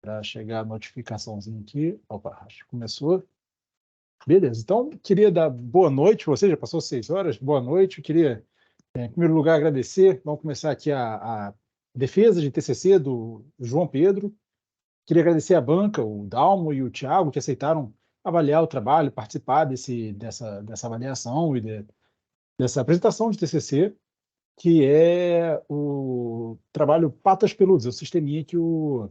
para chegar a notificaçãozinha aqui. Opa, acho que começou. Beleza, então queria dar boa noite, você já passou 6 horas, boa noite, eu queria, em primeiro lugar, agradecer, vamos começar aqui a defesa de TCC do João Pedro, queria agradecer a banca, o Dalmo e o Thiago, que aceitaram avaliar o trabalho, participar dessa avaliação e dessa apresentação de TCC, que é o trabalho Patas Peludas, é o sisteminha que o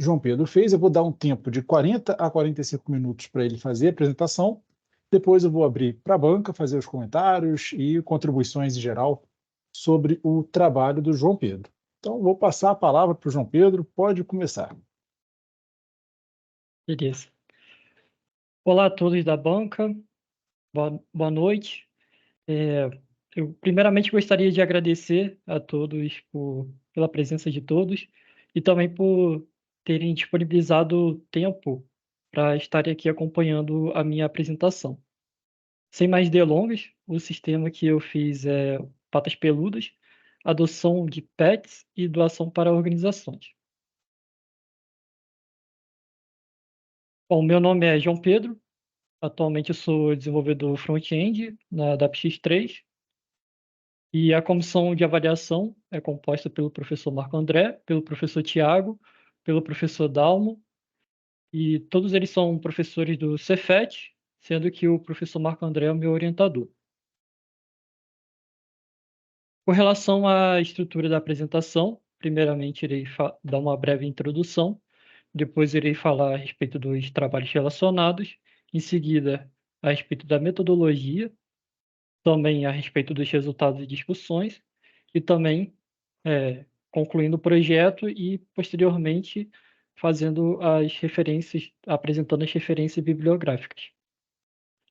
João Pedro fez. Eu vou dar um tempo de 40 a 45 minutos para ele fazer a apresentação. Depois eu vou abrir para a banca, fazer os comentários e contribuições em geral sobre o trabalho do João Pedro. Então, vou passar a palavra para o João Pedro. Pode começar. Beleza. Olá a todos da banca, boa noite. Eu primeiramente gostaria de agradecer a todos pela presença de todos e também por terem disponibilizado tempo para estarem aqui acompanhando a minha apresentação. Sem mais delongas, o sistema que eu fiz é Patas Peludas, adoção de pets e doação para organizações. Bom, meu nome é João Pedro, atualmente eu sou desenvolvedor front-end da PX3 e a comissão de avaliação é composta pelo professor Marco André, pelo professor Tiago, pelo professor Dalmo, e todos eles são professores do Cefet, sendo que o professor Marco André é o meu orientador. Com relação à estrutura da apresentação, primeiramente irei dar uma breve introdução, depois irei falar a respeito dos trabalhos relacionados, em seguida a respeito da metodologia, também a respeito dos resultados e discussões, e também concluindo o projeto e, posteriormente, fazendo as referências, apresentando as referências bibliográficas.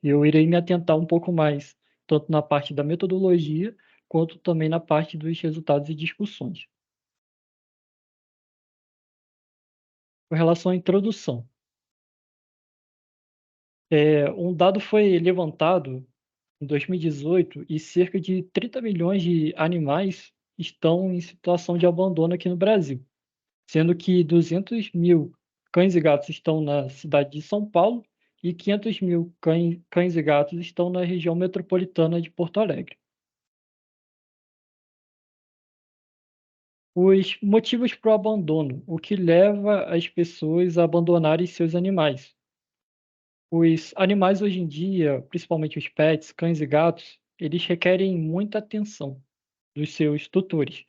Eu irei me atentar um pouco mais, tanto na parte da metodologia, quanto também na parte dos resultados e discussões. Com relação à introdução, um dado foi levantado em 2018 e cerca de 30 milhões de animais estão em situação de abandono aqui no Brasil, sendo que 200 mil cães e gatos estão na cidade de São Paulo e 500 mil cães e gatos estão na região metropolitana de Porto Alegre. Os motivos para o abandono, o que leva as pessoas a abandonarem seus animais. Os animais hoje em dia, principalmente os pets, cães e gatos, eles requerem muita atenção dos seus tutores.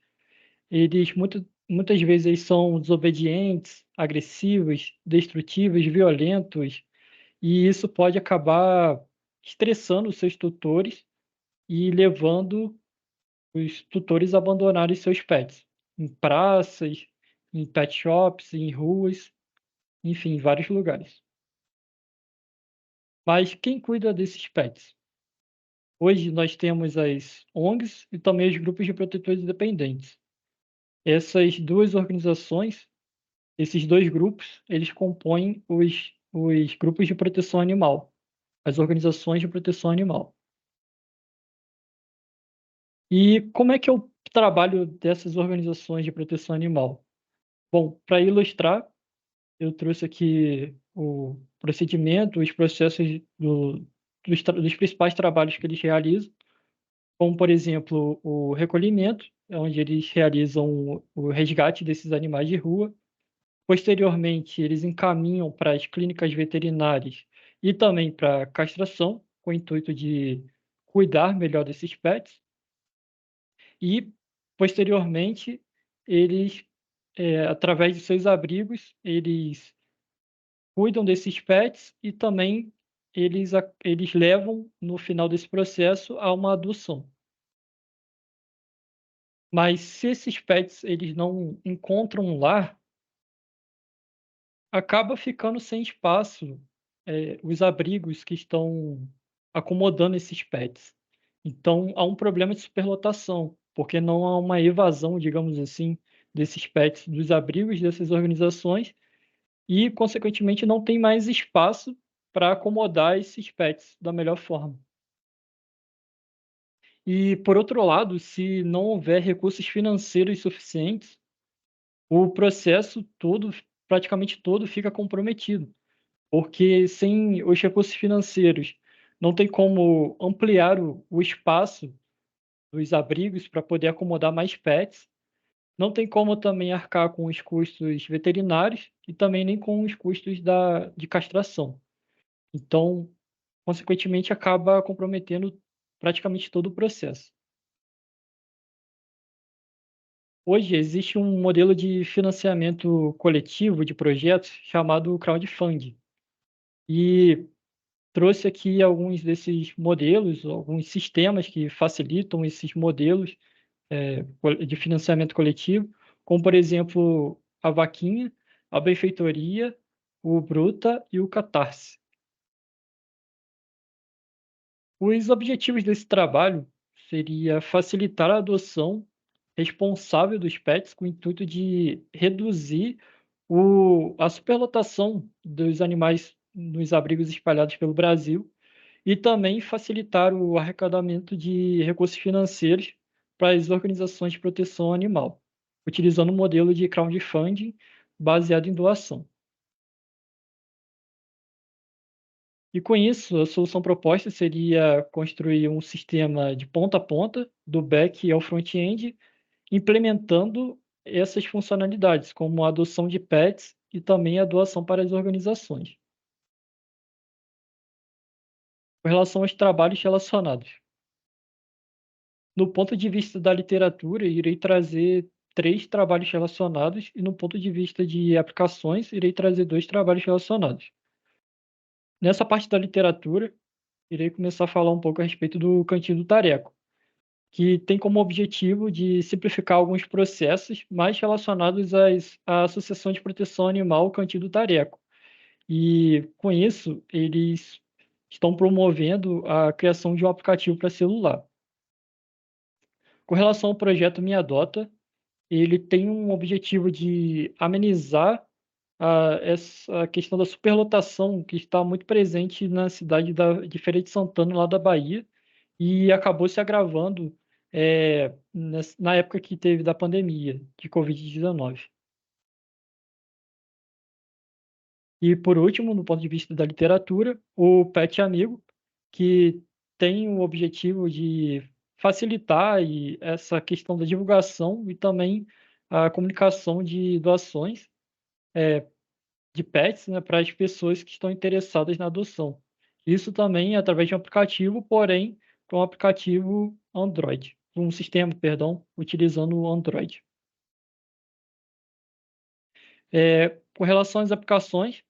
Eles muitas vezes eles são desobedientes, agressivos, destrutivos, violentos, e isso pode acabar estressando os seus tutores e levando os tutores a abandonarem seus pets em praças, em pet shops, em ruas, enfim, em vários lugares. Mas quem cuida desses pets? Hoje nós temos as ONGs e também os grupos de protetores independentes. Essas duas organizações, esses dois grupos, eles compõem os grupos de proteção animal, as organizações de proteção animal. E como é que é o trabalho dessas organizações de proteção animal? Bom, para ilustrar, eu trouxe aqui o procedimento, os processos dos principais trabalhos que eles realizam, como, por exemplo, o recolhimento, onde eles realizam o resgate desses animais de rua. Posteriormente, eles encaminham para as clínicas veterinárias e também para castração, com o intuito de cuidar melhor desses pets. E, posteriormente, eles, através de seus abrigos, eles cuidam desses pets e também eles levam, no final desse processo, a uma adoção. Mas se esses pets eles não encontram um lar, acaba ficando sem espaço, os abrigos que estão acomodando esses pets. Então, há um problema de superlotação, porque não há uma evasão, digamos assim, desses pets dos abrigos dessas organizações e, consequentemente, não tem mais espaço para acomodar esses pets da melhor forma. E, por outro lado, se não houver recursos financeiros suficientes, o processo todo praticamente todo fica comprometido, porque sem os recursos financeiros não tem como ampliar o espaço dos abrigos para poder acomodar mais pets, não tem como também arcar com os custos veterinários e também nem com os custos de castração. Então, consequentemente, acaba comprometendo praticamente todo o processo. Hoje existe um modelo de financiamento coletivo de projetos chamado crowdfunding. E trouxe aqui alguns desses modelos, alguns sistemas que facilitam esses modelos de financiamento coletivo, como, por exemplo, a Vaquinha, a Benfeitoria, o Bruta e o Catarse. Os objetivos desse trabalho seria facilitar a adoção responsável dos pets com o intuito de reduzir a superlotação dos animais nos abrigos espalhados pelo Brasil e também facilitar o arrecadamento de recursos financeiros para as organizações de proteção animal, utilizando um modelo de crowdfunding baseado em doação. E com isso, a solução proposta seria construir um sistema de ponta a ponta, do back ao front-end, implementando essas funcionalidades, como a adoção de pets e também a doação para as organizações. Com relação aos trabalhos relacionados. No ponto de vista da literatura, irei trazer 3 trabalhos relacionados e no ponto de vista de aplicações, irei trazer 2 trabalhos relacionados. Nessa parte da literatura, irei começar a falar um pouco a respeito do Cantinho do Tareco, que tem como objetivo de simplificar alguns processos mais relacionados à Associação de Proteção Animal Cantinho do Tareco. E, com isso, eles estão promovendo a criação de um aplicativo para celular. Com relação ao projeto Me Adota, ele tem um objetivo de amenizar essa questão da superlotação que está muito presente na cidade de Feira de Santana, lá da Bahia, e acabou se agravando na época que teve da pandemia de Covid-19. E, por último, no ponto de vista da literatura, o Pet Amigo, que tem o objetivo de facilitar essa questão da divulgação e também a comunicação de doações de pets, né, para as pessoas que estão interessadas na adoção. Isso também através de um aplicativo, porém, com um aplicativo Android, um sistema, perdão, utilizando o Android. Com relação às aplicações,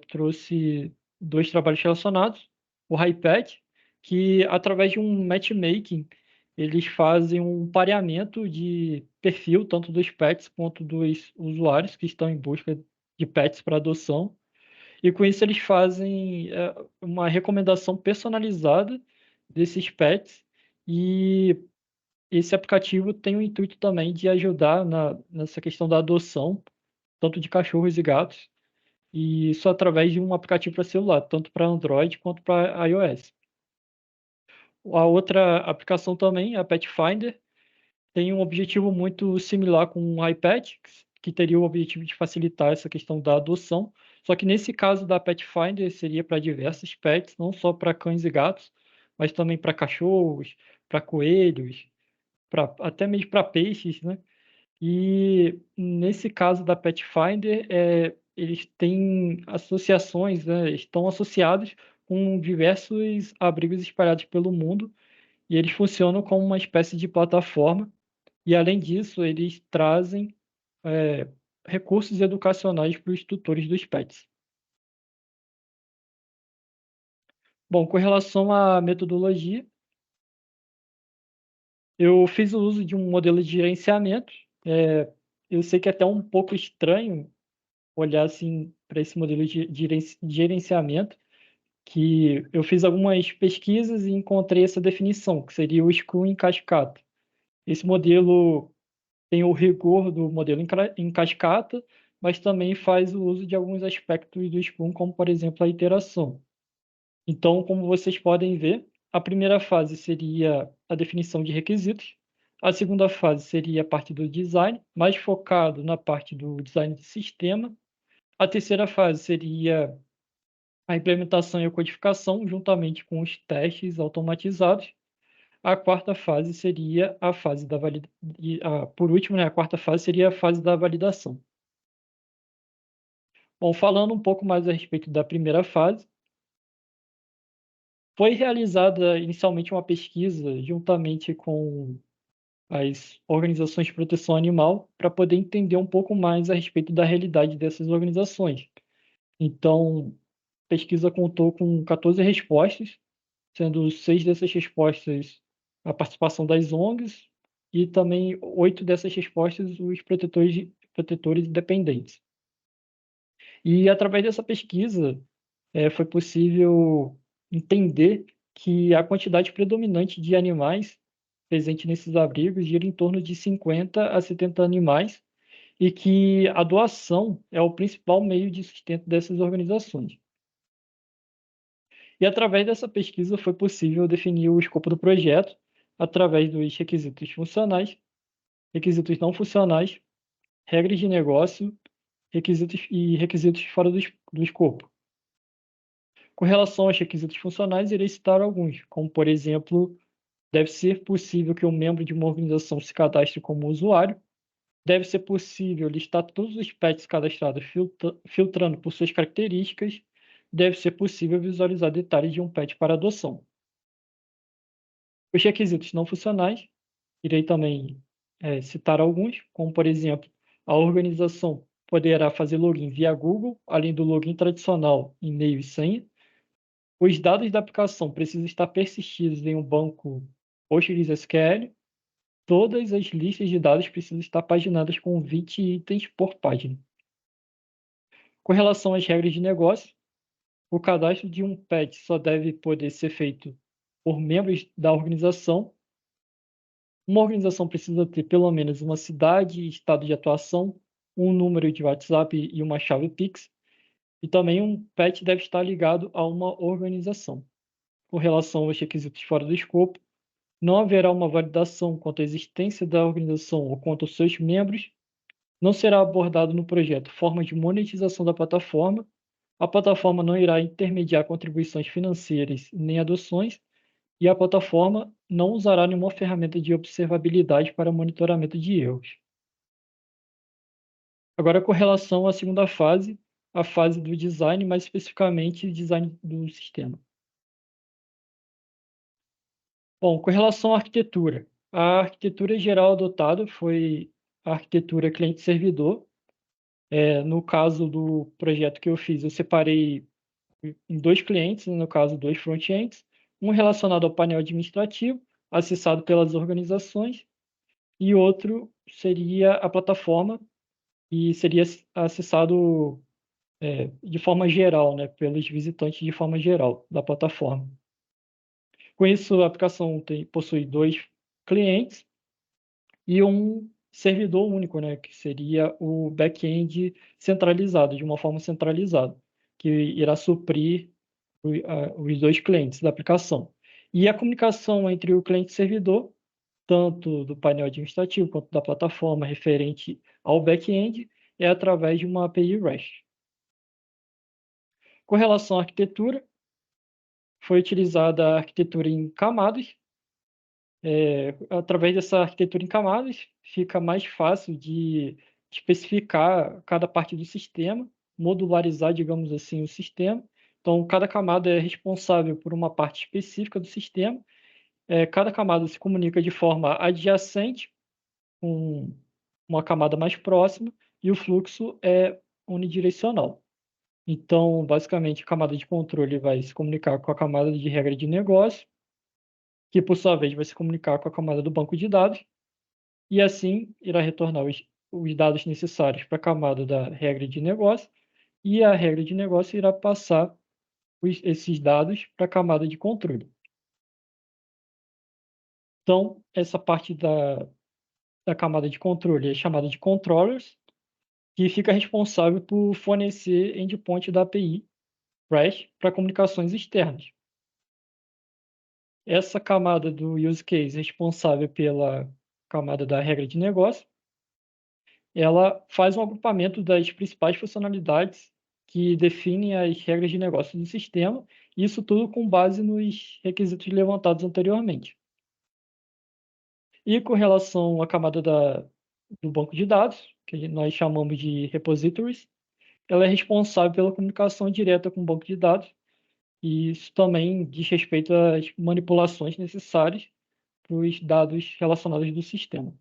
trouxe 2 trabalhos relacionados. O HiPet, que através de um matchmaking, eles fazem um pareamento de perfil, tanto dos pets quanto dos usuários que estão em busca de pets para adoção. E com isso eles fazem uma recomendação personalizada desses pets, e esse aplicativo tem o intuito também de ajudar nessa questão da adoção, tanto de cachorros e gatos, e isso através de um aplicativo para celular, tanto para Android quanto para iOS. A outra aplicação também, a Pet Finder, tem um objetivo muito similar com o iPad, que teria o objetivo de facilitar essa questão da adoção, só que nesse caso da Pet Finder seria para diversos pets, não só para cães e gatos, mas também para cachorros, para coelhos, até mesmo para peixes, né? E nesse caso da Pet Finder, eles têm associações, né? Estão associados com diversos abrigos espalhados pelo mundo, e eles funcionam como uma espécie de plataforma, e além disso, eles trazem eh, recursos educacionais para os tutores dos pets. Bom, com relação à metodologia, eu fiz o uso de um modelo de gerenciamento. Eu sei que é até um pouco estranho olhar assim para esse modelo de gerenciamento, que eu fiz algumas pesquisas e encontrei essa definição, que seria o Scrum em cascata. Esse modelo tem o rigor do modelo em cascata, mas também faz o uso de alguns aspectos do Scrum, como, por exemplo, a iteração. Então, como vocês podem ver, a primeira fase seria a definição de requisitos, A segunda fase seria a parte do design, mais focado na parte do design de sistema. A terceira fase seria a implementação e a codificação, juntamente com os testes automatizados. A quarta fase seria a fase da validação. Por último, né, a quarta fase seria a fase da validação. Bom, falando um pouco mais a respeito da primeira fase, foi realizada inicialmente uma pesquisa juntamente com as organizações de proteção animal para poder entender um pouco mais a respeito da realidade dessas organizações. Então, a pesquisa contou com 14 respostas, sendo 6 dessas respostas a participação das ONGs e também 8 dessas respostas os protetores independentes. E através dessa pesquisa foi possível entender que a quantidade predominante de animais presente nesses abrigos gira em torno de 50 a 70 animais e que a doação é o principal meio de sustento dessas organizações. E através dessa pesquisa foi possível definir o escopo do projeto através dos requisitos funcionais, requisitos não funcionais, regras de negócio, requisitos fora do escopo. Com relação aos requisitos funcionais, irei citar alguns, como, por exemplo, deve ser possível que um membro de uma organização se cadastre como usuário, deve ser possível listar todos os pets cadastrados filtrando por suas características, deve ser possível visualizar detalhes de um pet para adoção. Os requisitos não funcionais, irei também citar alguns, como, por exemplo, a organização poderá fazer login via Google, além do login tradicional, e-mail e senha. Os dados da aplicação precisam estar persistidos em um banco PostgreSQL. Todas as listas de dados precisam estar paginadas com 20 itens por página. Com relação às regras de negócio, o cadastro de um pet só deve poder ser feito por membros da organização. Uma organização precisa ter pelo menos uma cidade e estado de atuação, um número de WhatsApp e uma chave Pix. E também um pet deve estar ligado a uma organização. Com relação aos requisitos fora do escopo, não haverá uma validação quanto à existência da organização ou quanto aos seus membros. Não será abordado no projeto forma de monetização da plataforma. A plataforma não irá intermediar contribuições financeiras nem adoções. E a plataforma não usará nenhuma ferramenta de observabilidade para monitoramento de erros. Agora, com relação à segunda fase, a fase do design, mais especificamente design do sistema. Bom, com relação à arquitetura, a arquitetura geral adotada foi a arquitetura cliente-servidor. No caso do projeto que eu fiz, eu separei em 2 clientes, no caso 2 front-ends, um relacionado ao painel administrativo, acessado pelas organizações, e outro seria a plataforma, e seria acessado de forma geral, né, pelos visitantes de forma geral da plataforma. Com isso, a aplicação possui 2 clientes e um servidor único, né, que seria o back-end centralizado, de uma forma centralizada, que irá suprir os 2 clientes da aplicação. E a comunicação entre o cliente e servidor, tanto do painel administrativo quanto da plataforma referente ao back-end, é através de uma API REST. Com relação à arquitetura, foi utilizada a arquitetura em camadas. Através dessa arquitetura em camadas, fica mais fácil de especificar cada parte do sistema, modularizar, digamos assim, o sistema. Então, cada camada é responsável por uma parte específica do sistema. Cada camada se comunica de forma adjacente com uma camada mais próxima e o fluxo é unidirecional. Então, basicamente, a camada de controle vai se comunicar com a camada de regra de negócio, que por sua vez vai se comunicar com a camada do banco de dados, e assim irá retornar os dados necessários para a camada da regra de negócio, e a regra de negócio irá passar esses dados para a camada de controle. Então, essa parte da camada de controle é chamada de controllers, que fica responsável por fornecer endpoint da API REST para comunicações externas. Essa camada do use case é responsável pela camada da regra de negócio, ela faz um agrupamento das principais funcionalidades que definem as regras de negócio do sistema, isso tudo com base nos requisitos levantados anteriormente. E com relação à camada do banco de dados, que nós chamamos de repositories, ela é responsável pela comunicação direta com o banco de dados, e isso também diz respeito às manipulações necessárias para os dados relacionados do sistema.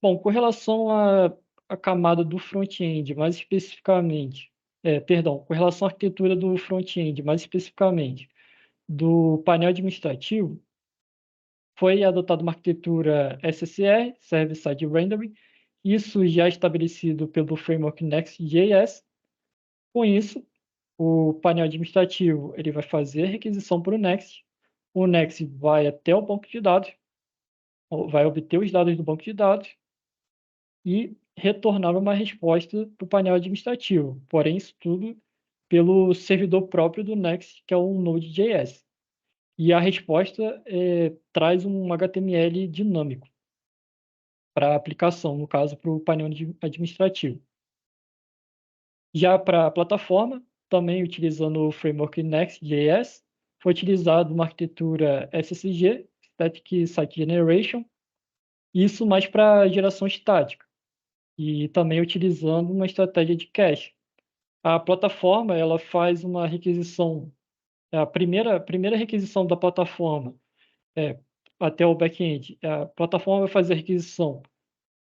Bom, com relação à camada do front-end, mais especificamente, com relação à arquitetura do front-end, mais especificamente, do painel administrativo, foi adotada uma arquitetura SSR, Server-Side Rendering, isso já é estabelecido pelo framework Next.js. Com isso, o painel administrativo ele vai fazer a requisição para o Next vai até o banco de dados, vai obter os dados do banco de dados e retornar uma resposta para o painel administrativo, porém isso tudo pelo servidor próprio do Next, que é o Node.js. E a resposta traz um HTML dinâmico para a aplicação, no caso, para o painel administrativo. Já para a plataforma, também utilizando o framework Next.js, foi utilizado uma arquitetura SSG, Static Site Generation, isso mais para geração estática, e também utilizando uma estratégia de cache. A plataforma ela faz uma requisição, a primeira requisição da plataforma até o back-end. A plataforma vai fazer a requisição.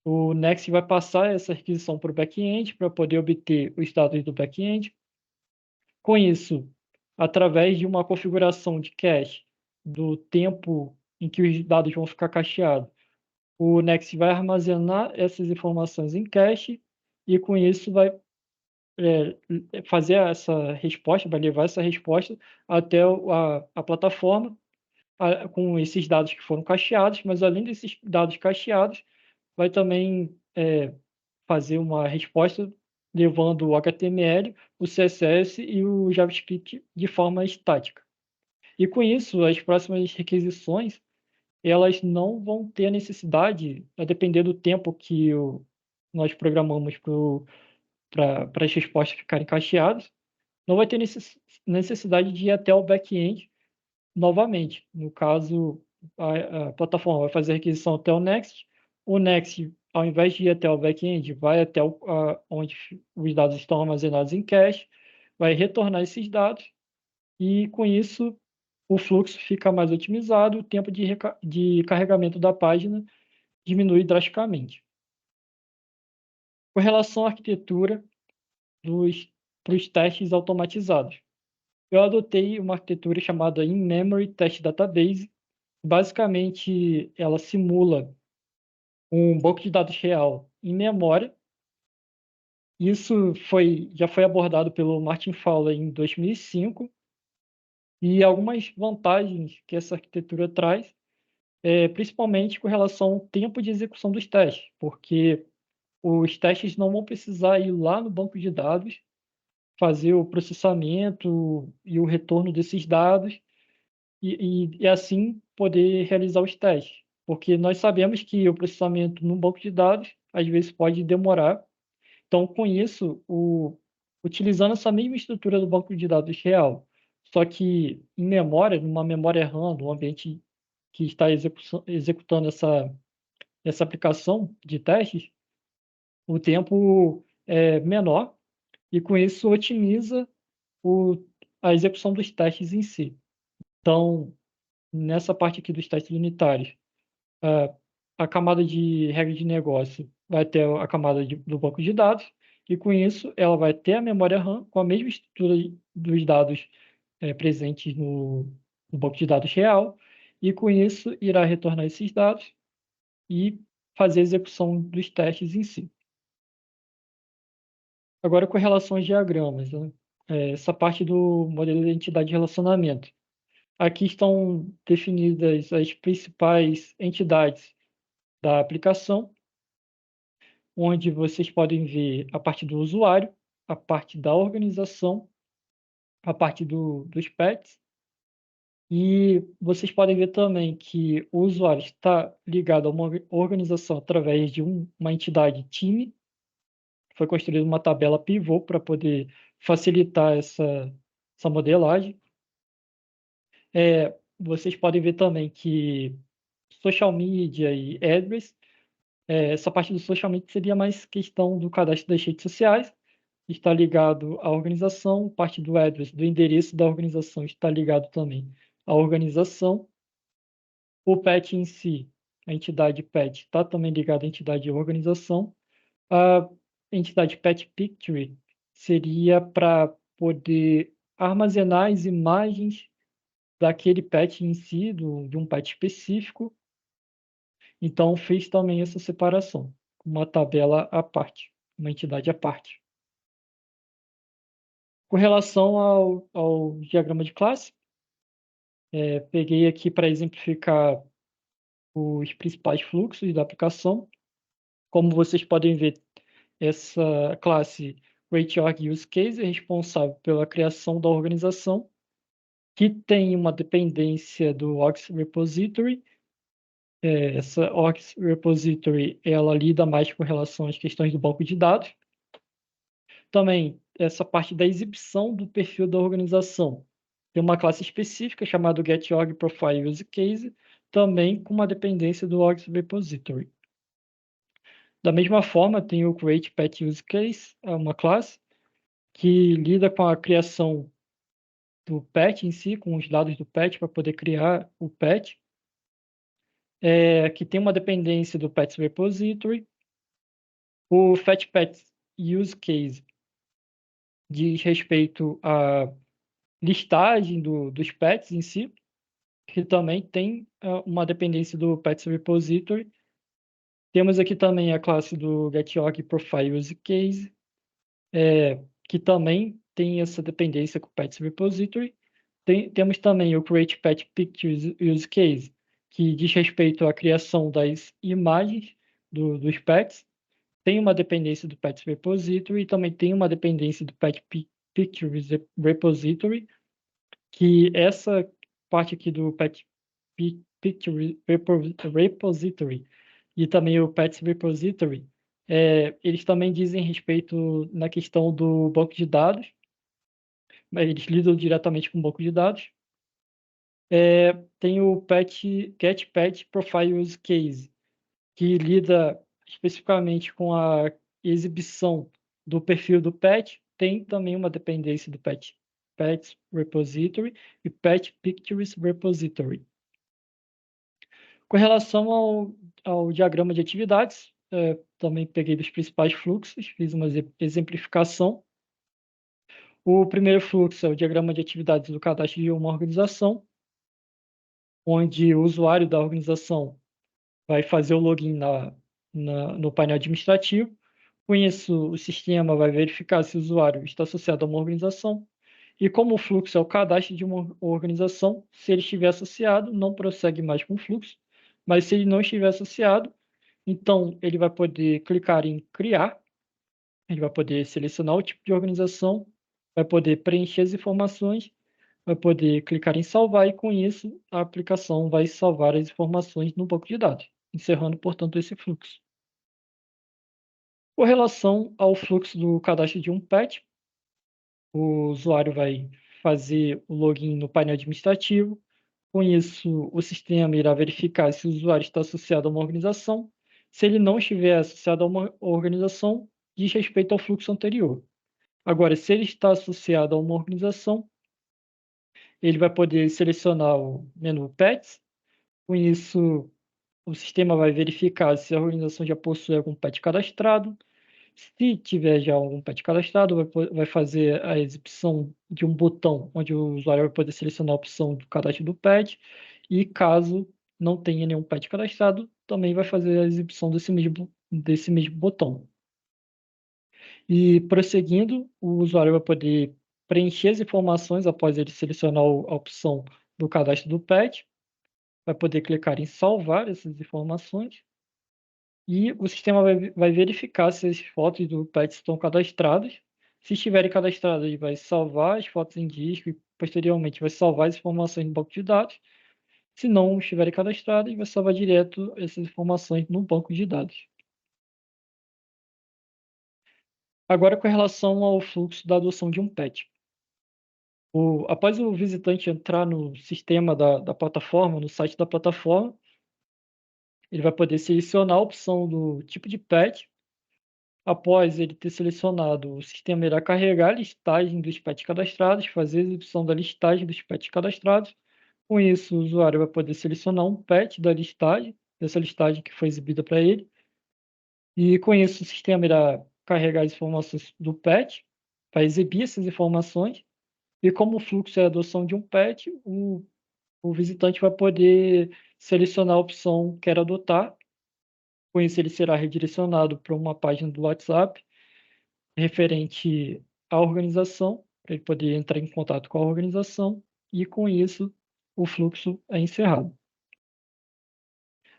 O Next vai passar essa requisição para o back-end para poder obter os dados do back-end. Com isso, através de uma configuração de cache do tempo em que os dados vão ficar cacheados, o Next vai armazenar essas informações em cache e com isso vai fazer essa resposta, vai levar essa resposta até a plataforma com esses dados que foram cacheados, mas além desses dados cacheados, vai também fazer uma resposta levando o HTML, o CSS e o JavaScript de forma estática. E com isso, as próximas requisições, elas não vão ter a necessidade, a depender do tempo que nós programamos para as respostas ficarem cacheadas, não vai ter necessidade de ir até o back-end novamente. No caso, a plataforma vai fazer a requisição até o Next, ao invés de ir até o back-end, vai até onde os dados estão armazenados em cache, vai retornar esses dados e, com isso, o fluxo fica mais otimizado, o tempo de carregamento da página diminui drasticamente. Com relação à arquitetura para os testes automatizados, eu adotei uma arquitetura chamada In-Memory Test Database. Basicamente, ela simula um banco de dados real em memória. Isso já foi abordado pelo Martin Fowler em 2005. E algumas vantagens que essa arquitetura traz, principalmente com relação ao tempo de execução dos testes, porque os testes não vão precisar ir lá no banco de dados, fazer o processamento e o retorno desses dados, e assim poder realizar os testes. Porque nós sabemos que o processamento no banco de dados, às vezes, pode demorar. Então, com isso, utilizando essa mesma estrutura do banco de dados real, só que em memória, numa memória RAM, no ambiente que está executando essa aplicação de testes, o tempo é menor e, com isso, otimiza a execução dos testes em si. Então, nessa parte aqui dos testes unitários, a camada de regra de negócio vai ter a camada do banco de dados, e com isso ela vai ter a memória RAM com a mesma estrutura dos dados presentes no banco de dados real, e com isso irá retornar esses dados e fazer a execução dos testes em si. Agora, com relação aos diagramas, né? Essa parte do modelo de identidade de relacionamento. Aqui estão definidas as principais entidades da aplicação, onde vocês podem ver a parte do usuário, a parte da organização, a parte dos pets E vocês podem ver também que o usuário está ligado a uma organização através de uma entidade time. Foi construída uma tabela pivô para poder facilitar essa modelagem. Vocês podem ver também que social media e address, essa parte do social media seria mais questão do cadastro das redes sociais, está ligado à organização, parte do address, do endereço da organização, está ligado também à organização. O PET em si, a entidade PET, está também ligada à entidade de organização. A entidade PET Picture seria para poder armazenar as imagens daquele PET em si, de um PET específico. Então, fez também essa separação, uma tabela à parte, uma entidade à parte. Com relação ao diagrama de classe, peguei aqui para exemplificar os principais fluxos da aplicação. Como vocês podem ver, essa classe RateOrg Use Case é responsável pela criação da organização, que tem uma dependência do Orgs Repository. Essa Orgs Repository, ela lida mais com relação às questões do banco de dados. Também, essa parte da exibição do perfil da organização. Tem uma classe específica chamada GetOrg Profile Use Case, também com uma dependência do Orgs Repository. Da mesma forma, tem o Create Pet Use Case, é uma classe que lida com a criação do pet em si, com os dados do pet para poder criar o pet, que tem uma dependência do Pets Repository. O FetPet Use Case diz respeito à listagem dos pets em si, que também tem uma dependência do Pets Repository. Temos aqui também a classe do GetOrg Profile Use Case, que também tem essa dependência com o Pets Repository. Temos também o Create Pet Pictures Use Case, que diz respeito à criação das imagens dos pets. Tem uma dependência do Pets Repository e também tem uma dependência do Pet Pictures Repository, que essa parte aqui do Pet Picture Repository e também o Pets Repository, eles também dizem respeito na questão do banco de dados, mas eles lidam diretamente com o banco de dados. Tem o Get Pet Profile Use Case, que lida especificamente com a exibição do perfil do pet. Tem também uma dependência do Pet Repository e Pet Pictures Repository. Com relação ao diagrama de atividades, também peguei dos principais fluxos, fiz uma exemplificação. O primeiro fluxo é o diagrama de atividades do cadastro de uma organização, onde o usuário da organização vai fazer o login no painel administrativo. Com isso, o sistema vai verificar se o usuário está associado a uma organização. E como o fluxo é o cadastro de uma organização, se ele estiver associado, não prossegue mais com o fluxo. Mas se ele não estiver associado, então ele vai poder clicar em criar, ele vai poder selecionar o tipo de organização, vai poder preencher as informações, vai poder clicar em salvar e, com isso, a aplicação vai salvar as informações no banco de dados, encerrando, portanto, esse fluxo. Com relação ao fluxo do cadastro de um pet, o usuário vai fazer o login no painel administrativo. Com isso, o sistema irá verificar se o usuário está associado a uma organização. Se ele não estiver associado a uma organização, diz respeito ao fluxo anterior. Agora, se ele está associado a uma organização, ele vai poder selecionar o menu Pets. Com isso, o sistema vai verificar se a organização já possui algum pet cadastrado. Se tiver já algum pet cadastrado, vai fazer a exibição de um botão onde o usuário vai poder selecionar a opção do cadastro do pet. E caso não tenha nenhum pet cadastrado, também vai fazer a exibição desse mesmo botão. E prosseguindo, o usuário vai poder preencher as informações após ele selecionar a opção do cadastro do pet. Vai poder clicar em salvar essas informações. E o sistema vai verificar se as fotos do pet estão cadastradas. Se estiverem cadastradas, ele vai salvar as fotos em disco e, posteriormente, vai salvar as informações no banco de dados. Se não estiverem cadastradas, ele vai salvar direto essas informações no banco de dados. Agora, com relação ao fluxo da adoção de um patch. Após o visitante entrar no sistema da plataforma, no site da plataforma, ele vai poder selecionar a opção do tipo de patch. Após ele ter selecionado, o sistema irá carregar a listagem dos patches cadastrados, fazer a exibição da listagem dos patches cadastrados. Com isso, o usuário vai poder selecionar um patch dessa listagem que foi exibida para ele. E com isso, o sistema irá carregar as informações do patch, para exibir essas informações. E como o fluxo é a adoção de um patch, o visitante vai poder selecionar a opção que quer adotar. Com isso, ele será redirecionado para uma página do WhatsApp referente à organização, para ele poder entrar em contato com a organização, e com isso o fluxo é encerrado.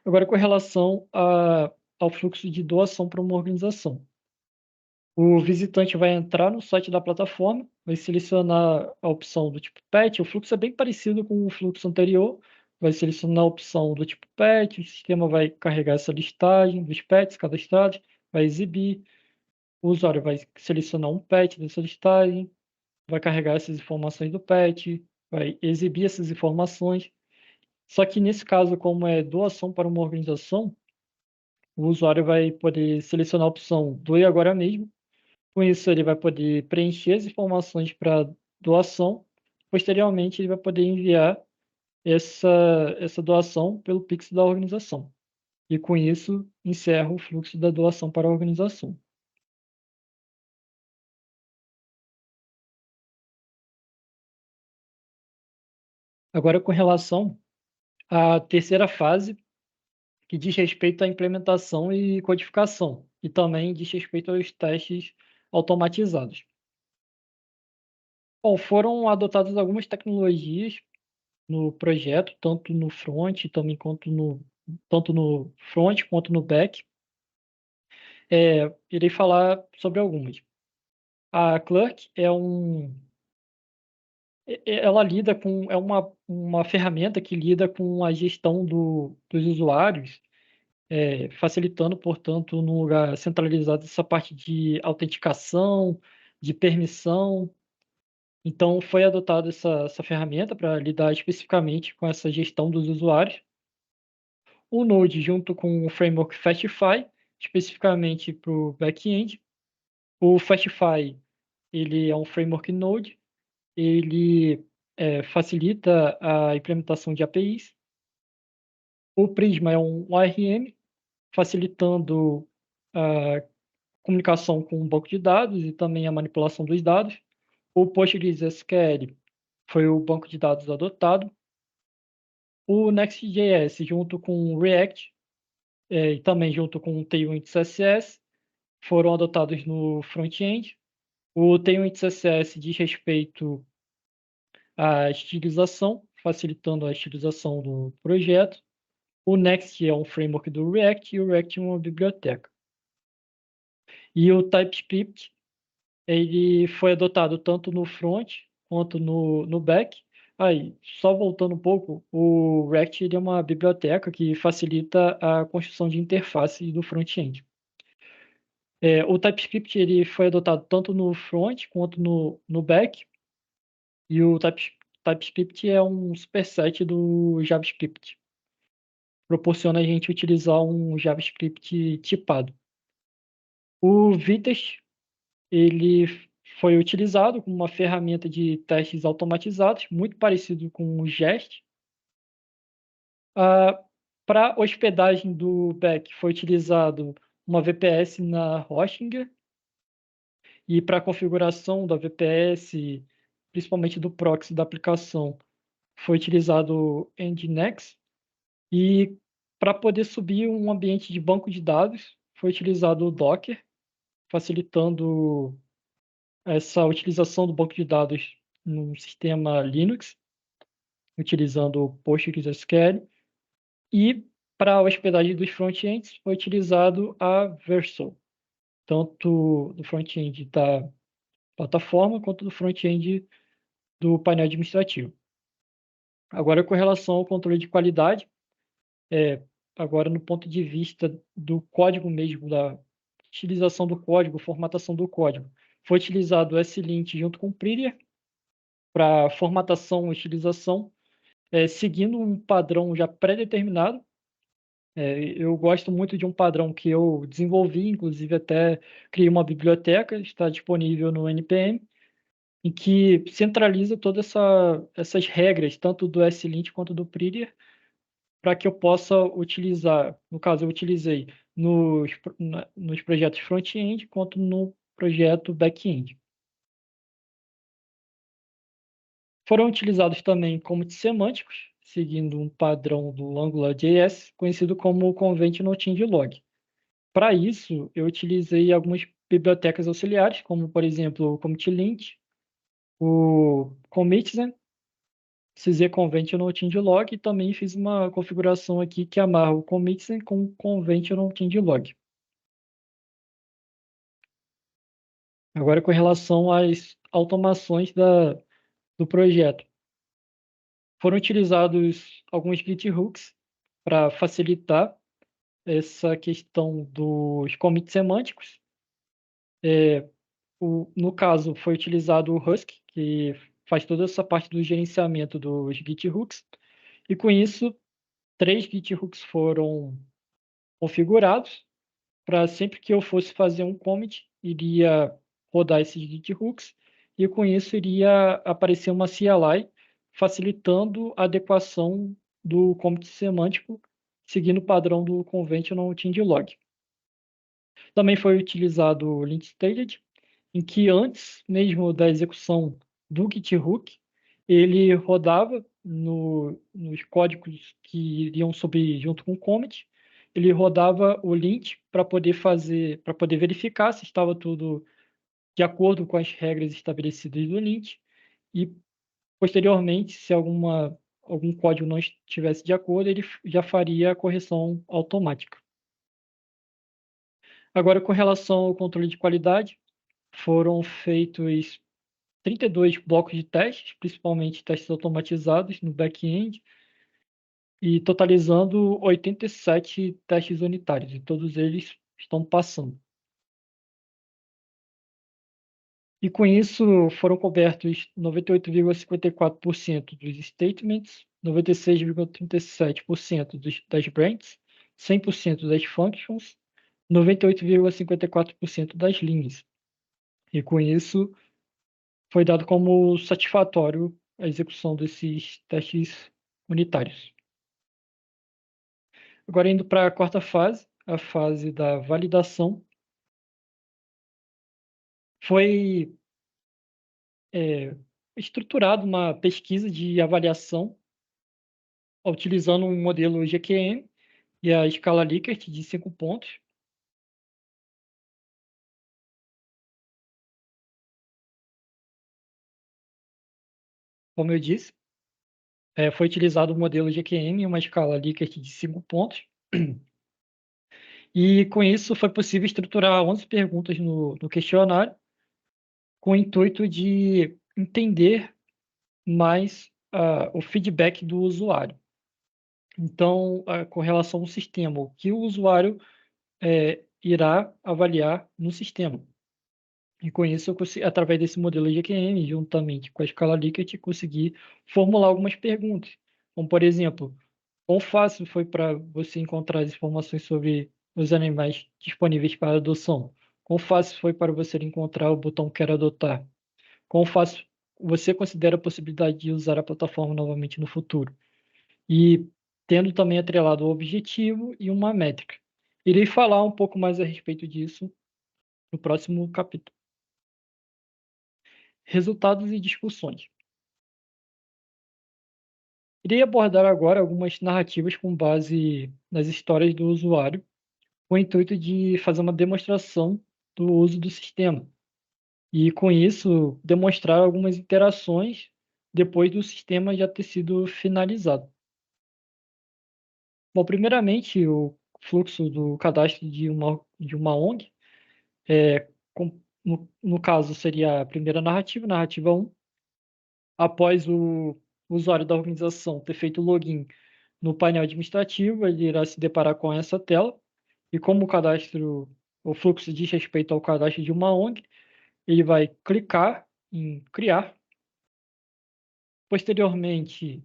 Agora, com relação ao fluxo de doação para uma organização. O visitante vai entrar no site da plataforma, vai selecionar a opção do tipo PET. O fluxo é bem parecido com o fluxo anterior. Vai selecionar a opção do tipo PET, o sistema vai carregar essa listagem dos PETs cadastrados, vai exibir. O usuário vai selecionar um PET dessa listagem, vai carregar essas informações do PET, vai exibir essas informações. Só que nesse caso, como é doação para uma organização, o usuário vai poder selecionar a opção doe agora mesmo. Com isso, ele vai poder preencher as informações para doação. Posteriormente, ele vai poder enviar essa doação pelo Pix da organização. E com isso, encerra o fluxo da doação para a organização. Agora, com relação à terceira fase, que diz respeito à implementação e codificação, e também diz respeito aos testes automatizados. Bom, foram adotadas algumas tecnologias no projeto, tanto no front, também tanto no front quanto no back. Irei falar sobre algumas. A Clerk ela lida com, é uma ferramenta que lida com a gestão dos usuários, facilitando, portanto, num lugar centralizado essa parte de autenticação, de permissão. Então, foi adotada essa ferramenta para lidar especificamente com essa gestão dos usuários. O Node, junto com o framework Fastify, especificamente para o back-end. O Fastify, ele é um framework Node, ele facilita a implementação de APIs. O Prisma é um ORM, facilitando a comunicação com o banco de dados e também a manipulação dos dados. O PostgreSQL foi o banco de dados adotado. O Next.js, junto com o React, e também junto com o Tailwind CSS, foram adotados no front-end. O Tailwind CSS diz respeito à estilização, facilitando a estilização do projeto. O Next é um framework do React e o React é uma biblioteca. E o TypeScript, ele foi adotado tanto no front quanto no back. Aí, só voltando um pouco, o React ele é uma biblioteca que facilita a construção de interface do front-end. O TypeScript ele foi adotado tanto no front quanto no back. E o TypeScript é um superset do JavaScript. Proporciona a gente utilizar um JavaScript tipado. O Vitess ele foi utilizado como uma ferramenta de testes automatizados, muito parecido com o Jest. Para hospedagem do back foi utilizado uma VPS na Hostinger. E para configuração da VPS, principalmente do proxy da aplicação, foi utilizado o Nginx. E para poder subir um ambiente de banco de dados, foi utilizado o Docker, facilitando essa utilização do banco de dados num sistema Linux, utilizando o PostgreSQL. E para a hospedagem dos front-ends foi utilizado a Vercel, tanto do front-end da plataforma quanto do front-end do painel administrativo. Agora, com relação ao controle de qualidade, agora no ponto de vista do código mesmo, da utilização do código, formatação do código, foi utilizado o SLint junto com o Prettier para formatação e utilização, seguindo um padrão já pré-determinado. Eu gosto muito de um padrão que eu desenvolvi, inclusive até criei uma biblioteca, está disponível no NPM, em que centraliza todas essas regras, tanto do SLint quanto do Prettier, para que eu possa utilizar, no caso, eu utilizei nos projetos front-end quanto no projeto back-end. Foram utilizados também commits semânticos, seguindo um padrão do AngularJS, conhecido como Conventional Changelog. Para isso, eu utilizei algumas bibliotecas auxiliares, como, por exemplo, o commitlint, o commitzen, CZ Conventional Changelog, e também fiz uma configuração aqui que amarra o commitzen com o Conventional Changelog. Agora, com relação às automações do projeto. Foram utilizados alguns Git hooks para facilitar essa questão dos commits semânticos. No caso, foi utilizado o Husk, que faz toda essa parte do gerenciamento dos Git hooks. E com isso, 3 Git hooks foram configurados para sempre que eu fosse fazer um commit, iria rodar esses Git hooks e com isso iria aparecer uma CLI facilitando a adequação do commit semântico seguindo o padrão do conventional changelog. Também foi utilizado o lint staged, em que antes mesmo da execução do Git hook, ele rodava nos códigos que iriam subir junto com o commit, ele rodava o lint para poder verificar se estava tudo de acordo com as regras estabelecidas do lint e posteriormente, se algum código não estivesse de acordo, ele já faria a correção automática. Agora, com relação ao controle de qualidade, foram feitos 32 blocos de testes, principalmente testes automatizados no back-end, e totalizando 87 testes unitários, e todos eles estão passando. E com isso foram cobertos 98,54% dos statements, 96,37% das branches, 100% das functions, 98,54% das linhas. E com isso foi dado como satisfatório a execução desses testes unitários. Agora indo para a quarta fase, a fase da validação, foi estruturado uma pesquisa de avaliação utilizando um modelo GQM e a escala Likert de 5 pontos. Como eu disse, foi utilizado o modelo GQM e uma escala Likert de 5 pontos. E com isso foi possível estruturar 11 perguntas no questionário com o intuito de entender mais o feedback do usuário. Então, com relação ao sistema, o que o usuário irá avaliar no sistema. E com isso, eu consegui, através desse modelo GQM, juntamente com a escala Likert, consegui formular algumas perguntas. Como, por exemplo, quão fácil foi para você encontrar as informações sobre os animais disponíveis para adoção? Quão fácil foi para você encontrar o botão Quero Adotar? Quão fácil você considera a possibilidade de usar a plataforma novamente no futuro? E tendo também atrelado o objetivo e uma métrica. Irei falar um pouco mais a respeito disso no próximo capítulo. Resultados e discussões. Irei abordar agora algumas narrativas com base nas histórias do usuário, com o intuito de fazer uma demonstração do uso do sistema. E, com isso, demonstrar algumas interações depois do sistema já ter sido finalizado. Bom, primeiramente, o fluxo do cadastro de uma ONG no caso, seria a primeira narrativa, narrativa 1. Após o usuário da organização ter feito o login no painel administrativo, ele irá se deparar com essa tela. E como o fluxo diz respeito ao cadastro de uma ONG, ele vai clicar em criar. Posteriormente,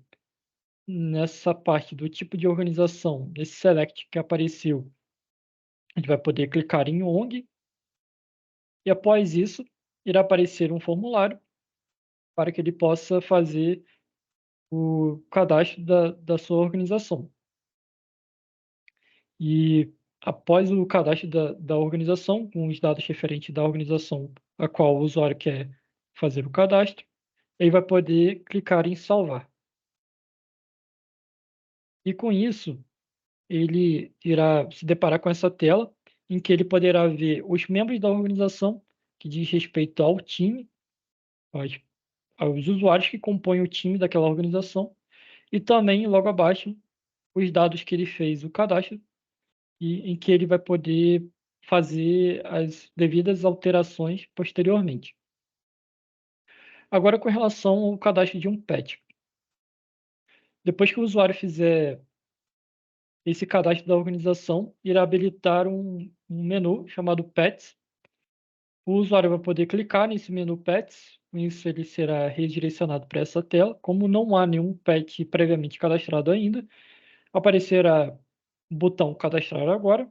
nessa parte do tipo de organização, nesse select que apareceu, a gente vai poder clicar em ONG. E após isso, irá aparecer um formulário para que ele possa fazer o cadastro da sua organização. E após o cadastro da organização, com os dados referentes da organização a qual o usuário quer fazer o cadastro, ele vai poder clicar em salvar. E com isso, ele irá se deparar com essa tela em que ele poderá ver os membros da organização, que diz respeito ao time, aos usuários que compõem o time daquela organização, e também, logo abaixo, os dados que ele fez o cadastro e em que ele vai poder fazer as devidas alterações posteriormente. Agora, com relação ao cadastro de um pet. Depois que o usuário fizer esse cadastro da organização, irá habilitar um menu chamado Pets. O usuário vai poder clicar nesse menu Pets, com isso ele será redirecionado para essa tela. Como não há nenhum pet previamente cadastrado ainda, aparecerá o botão Cadastrar Agora.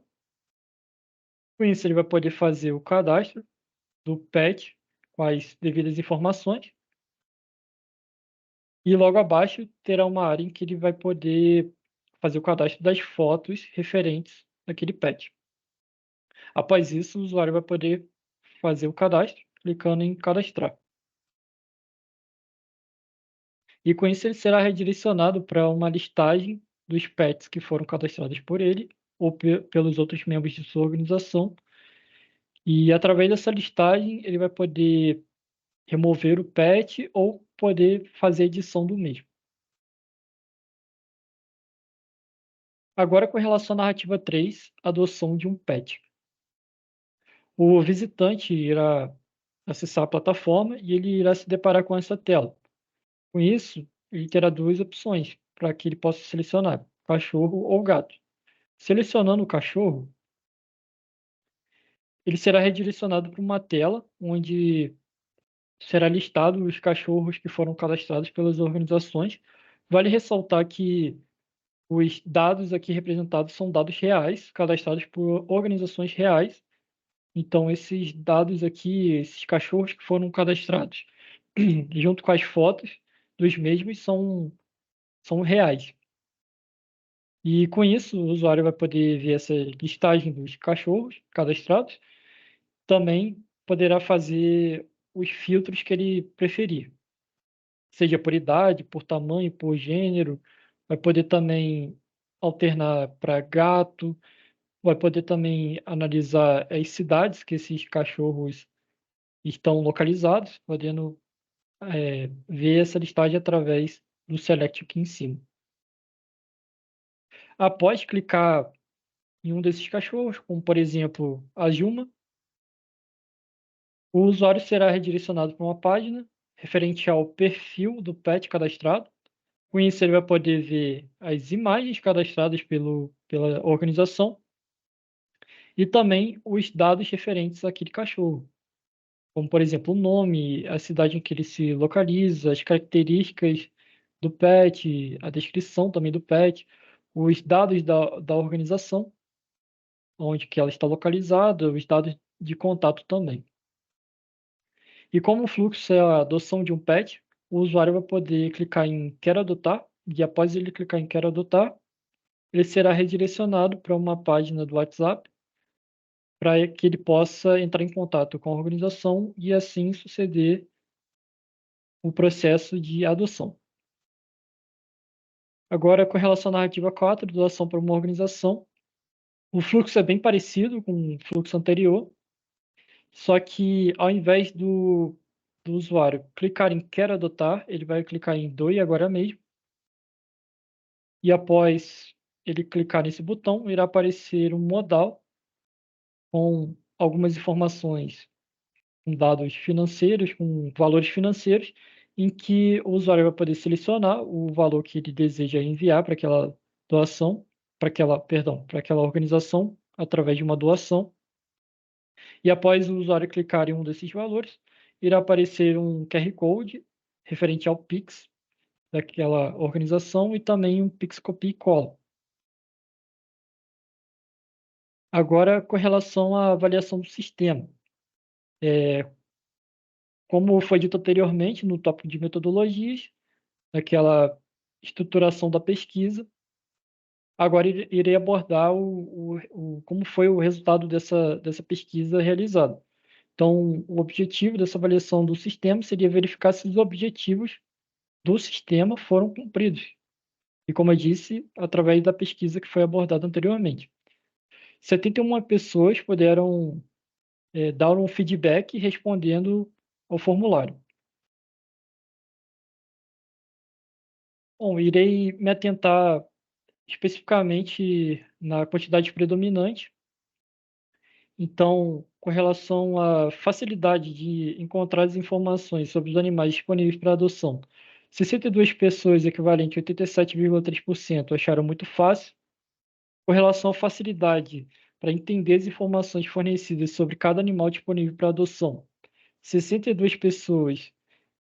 Com isso ele vai poder fazer o cadastro do pet com as devidas informações. E logo abaixo terá uma área em que ele vai poder fazer o cadastro das fotos referentes àquele pet. Após isso, o usuário vai poder fazer o cadastro, clicando em cadastrar. E com isso ele será redirecionado para uma listagem dos pets que foram cadastrados por ele ou pelos outros membros de sua organização. E através dessa listagem ele vai poder remover o pet ou poder fazer edição do mesmo. Agora, com relação à narrativa 3, adoção de um pet. O visitante irá acessar a plataforma e ele irá se deparar com essa tela. Com isso, ele terá duas opções para que ele possa selecionar, cachorro ou gato. Selecionando o cachorro, ele será redirecionado para uma tela onde será listado os cachorros que foram cadastrados pelas organizações. Vale ressaltar que os dados aqui representados são dados reais, cadastrados por organizações reais. Então, esses dados aqui, esses cachorros que foram cadastrados, junto com as fotos dos mesmos, são reais. E com isso, o usuário vai poder ver essa listagem dos cachorros cadastrados. Também poderá fazer os filtros que ele preferir, seja por idade, por tamanho, por gênero. Vai poder também alternar para gato. Vai poder também analisar as cidades que esses cachorros estão localizados, podendo ver essa listagem através do select aqui em cima. Após clicar em um desses cachorros, como por exemplo a Juma, o usuário será redirecionado para uma página referente ao perfil do pet cadastrado. Com isso, ele vai poder ver as imagens cadastradas pela organização e também os dados referentes àquele cachorro, como, por exemplo, o nome, a cidade em que ele se localiza, as características do pet, a descrição também do pet, os dados da organização, onde que ela está localizada, os dados de contato também. E como o fluxo é a adoção de um pet, o usuário vai poder clicar em Quero adotar, e após ele clicar em Quero adotar, ele será redirecionado para uma página do WhatsApp para que ele possa entrar em contato com a organização e assim suceder o processo de adoção. Agora, com relação à narrativa 4, doação para uma organização, o fluxo é bem parecido com o fluxo anterior, só que ao invés do usuário clicar em Quero adotar, ele vai clicar em Doe agora mesmo. E após ele clicar nesse botão, irá aparecer um modal com algumas informações dados financeiros, com valores financeiros, em que o usuário vai poder selecionar o valor que ele deseja enviar para aquela doação, para aquela organização, através de uma doação. E após o usuário clicar em um desses valores, irá aparecer um QR Code referente ao Pix daquela organização e também um Pix copia e cola. Agora, com relação à avaliação do sistema. Como foi dito anteriormente, no tópico de metodologias, naquela estruturação da pesquisa, agora irei abordar como foi o resultado dessa pesquisa realizada. Então, o objetivo dessa avaliação do sistema seria verificar se os objetivos do sistema foram cumpridos. E, como eu disse, através da pesquisa que foi abordada anteriormente. 71 pessoas puderam dar um feedback respondendo ao formulário. Bom, irei me atentar especificamente na quantidade predominante. Então, com relação à facilidade de encontrar as informações sobre os animais disponíveis para adoção, 62 pessoas, equivalente a 87,3%, acharam muito fácil. Com relação à facilidade para entender as informações fornecidas sobre cada animal disponível para adoção, 62 pessoas,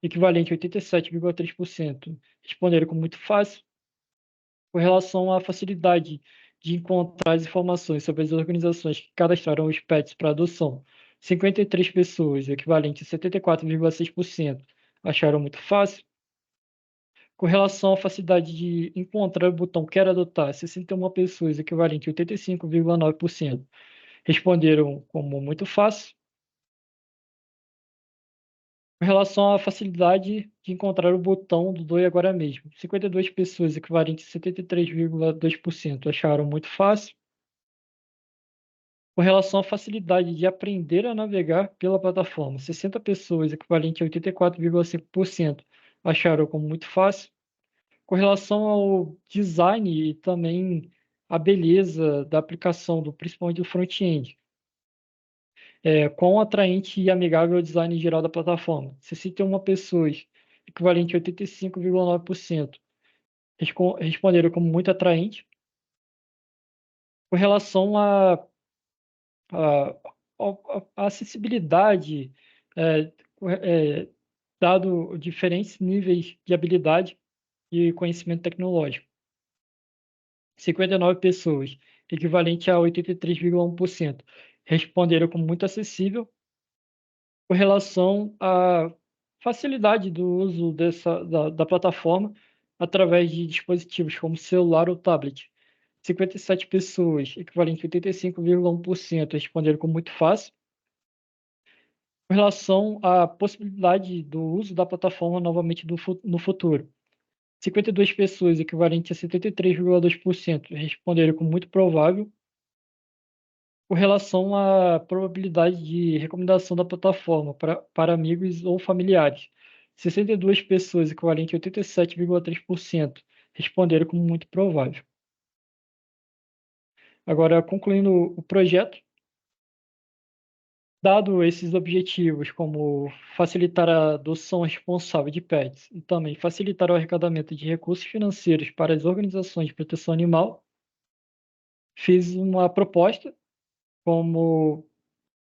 equivalente a 87,3%, responderam com muito fácil. Com relação à facilidade de encontrar as informações sobre as organizações que cadastraram os pets para adoção, 53 pessoas, equivalente a 74,6%, acharam muito fácil. Com relação à facilidade de encontrar o botão Quero Adotar, 61 pessoas, equivalente a 85,9%, responderam como muito fácil. Com relação à facilidade de encontrar o botão do Doe Agora Mesmo, 52 pessoas, equivalente a 73,2%, acharam muito fácil. Com relação à facilidade de aprender a navegar pela plataforma, 60 pessoas, equivalente a 84,5%, acharam como muito fácil. Com relação ao design e também a beleza da aplicação, principalmente do front-end, quão atraente e amigável é o design geral da plataforma. 61 pessoas, equivalente a 85,9%, responderam como muito atraente. Com relação à acessibilidade, é, dado diferentes níveis de habilidade e conhecimento tecnológico. 59 pessoas, equivalente a 83,1%, responderam como muito acessível. Com relação à facilidade do uso da plataforma através de dispositivos como celular ou tablet. 57 pessoas, equivalente a 85,1%, responderam com muito fácil. Com relação à possibilidade do uso da plataforma novamente no futuro. 52 pessoas, equivalente a 73,2%, responderam com muito provável. Com relação à probabilidade de recomendação da plataforma para amigos ou familiares, 62 pessoas, equivalente a 87,3%, responderam como muito provável. Agora, concluindo o projeto, dado esses objetivos, como facilitar a adoção responsável de pets e também facilitar o arrecadamento de recursos financeiros para as organizações de proteção animal, fiz uma proposta como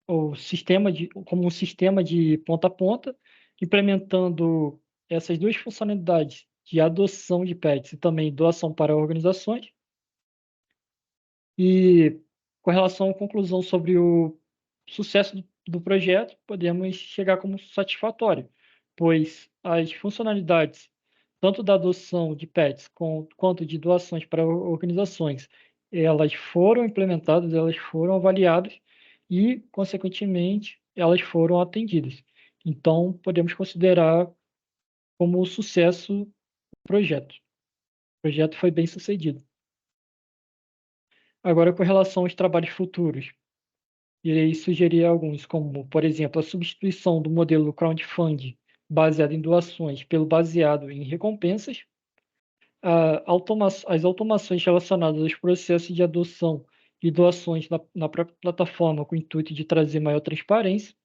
como um sistema de ponta a ponta, implementando essas duas funcionalidades de adoção de pets e também doação para organizações. E com relação à conclusão sobre o sucesso do projeto, podemos chegar como satisfatório, pois as funcionalidades, tanto da adoção de pets quanto de doações para organizações, elas foram implementadas, elas foram avaliadas e, consequentemente, elas foram atendidas. Então, podemos considerar como um sucesso o projeto. O projeto foi bem sucedido. Agora, com relação aos trabalhos futuros, irei sugerir alguns, como, por exemplo, a substituição do modelo crowdfunding baseado em doações pelo baseado em recompensas, as automações relacionadas aos processos de adoção e doações na própria plataforma com o intuito de trazer maior transparência,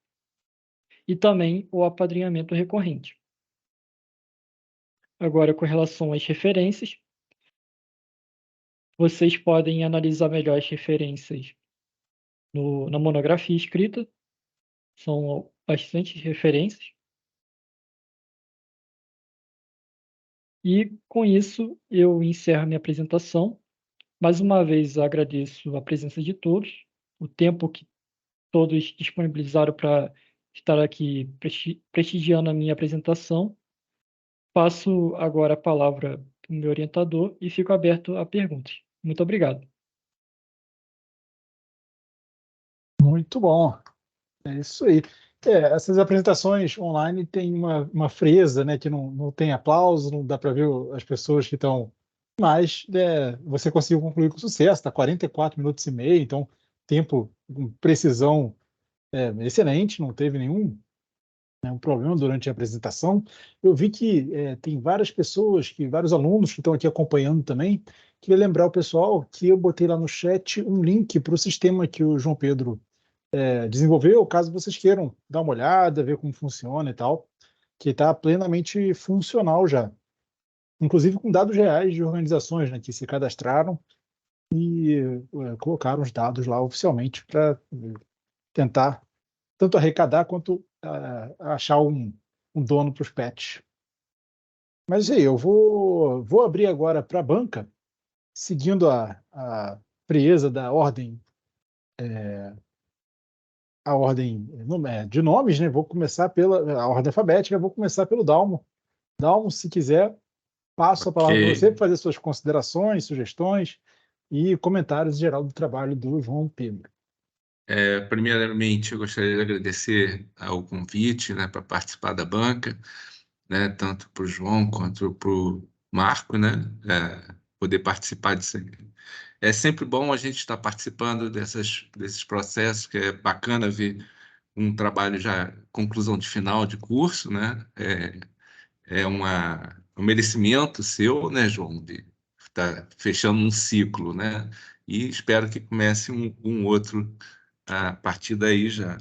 e também o apadrinhamento recorrente. Agora, com relação às referências, vocês podem analisar melhor as referências na monografia escrita, são bastantes referências. E, com isso, eu encerro minha apresentação. Mais uma vez, agradeço a presença de todos, o tempo que todos disponibilizaram para estar aqui prestigiando a minha apresentação. Passo agora a palavra para o meu orientador e fico aberto a perguntas. Muito obrigado. Muito bom. É isso aí. Essas apresentações online têm uma frieza, né, que não tem aplauso, não dá para ver as pessoas que estão. Mas você conseguiu concluir com sucesso, está 44 minutos e meio, então tempo com precisão excelente, não teve nenhum problema durante a apresentação. Eu vi que tem várias pessoas, vários alunos que estão aqui acompanhando também. Queria lembrar o pessoal que eu botei lá no chat um link para o sistema que o João Pedro desenvolveu, caso vocês queiram dar uma olhada, ver como funciona e tal, que está plenamente funcional já. Inclusive com dados reais de organizações, né, que se cadastraram e colocaram os dados lá oficialmente para tentar tanto arrecadar quanto achar um dono para os pets. Mas aí, eu vou abrir agora para a banca, seguindo a frieza da ordem, a ordem de nomes, né? Vou começar pela a ordem alfabética, vou começar pelo Dalmo. Dalmo, se quiser, passo a palavra para você para fazer suas considerações, sugestões e comentários em geral do trabalho do João Pedro. Primeiramente, eu gostaria de agradecer ao convite, né, para participar da banca, né, tanto para o João quanto para o Marco, né, poder participar disso. É sempre bom a gente estar participando desses processos, que é bacana ver um trabalho já conclusão de final de curso, né? É um merecimento seu, né, João, de estar fechando um ciclo, né? E espero que comece um outro a partir daí já.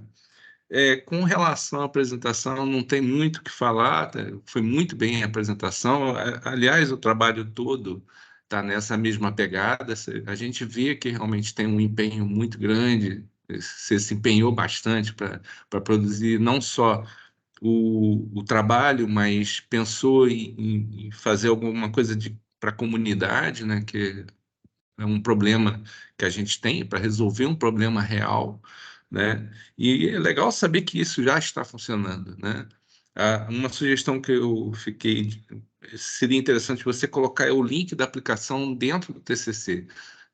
Com relação à apresentação, não tem muito o que falar, foi muito bem a apresentação. Aliás, o trabalho todo está nessa mesma pegada. A gente vê que realmente tem um empenho muito grande, você se empenhou bastante para produzir não só o trabalho, mas pensou em fazer alguma coisa para a comunidade, né, que é um problema que a gente tem para resolver um problema real, né? E é legal saber que isso já está funcionando, né? Uma sugestão que eu fiquei seria interessante você colocar o link da aplicação dentro do TCC,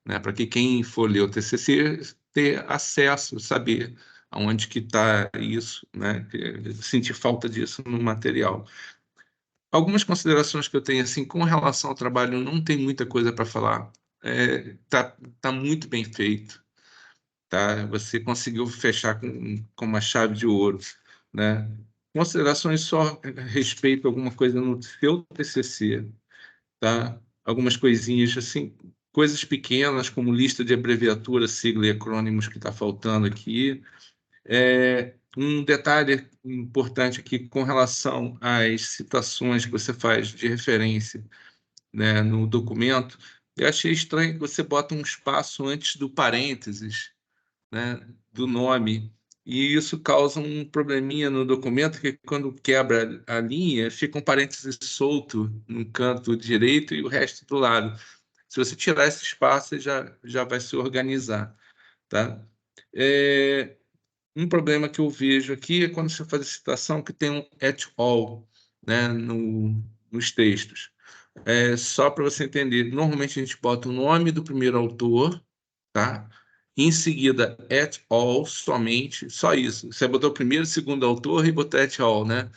né? Para que quem for ler o TCC ter acesso, saber aonde que está isso, né? Sentir falta disso no material. Algumas considerações que eu tenho assim com relação ao trabalho, não tem muita coisa para falar. Tá muito bem feito, tá? Você conseguiu fechar com uma chave de ouro, né? Considerações só a respeito a alguma coisa no seu TCC, tá? Algumas coisinhas assim, coisas pequenas como lista de abreviatura, sigla e acrônimos que está faltando aqui. Um detalhe importante aqui com relação às citações que você faz de referência, né, no documento, eu achei estranho que você bota um espaço antes do parênteses, né, do nome, e isso causa um probleminha no documento, que quando quebra a linha, fica um parênteses solto no canto direito e o resto do lado. Se você tirar esse espaço, já vai se organizar, tá? Um problema que eu vejo aqui é quando você faz a citação que tem um et al, né, nos textos. Só para você entender, normalmente a gente bota o nome do primeiro autor, tá? Em seguida, et al, somente, só isso. Você botou o primeiro e segundo autor e botou et al, né?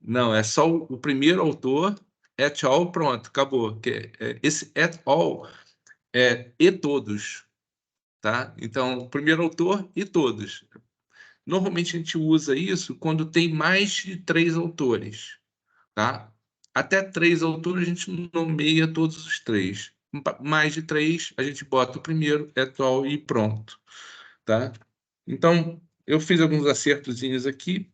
Não, é só o primeiro autor, et al, pronto, acabou. Esse et al é e todos, tá? Então, o primeiro autor e todos. Normalmente a gente usa isso quando tem mais de 3 autores, tá? Até 3 autores a gente nomeia todos os 3. Mais de 3 a gente bota o primeiro, et al e pronto, tá? Então, eu fiz alguns acertozinhos aqui.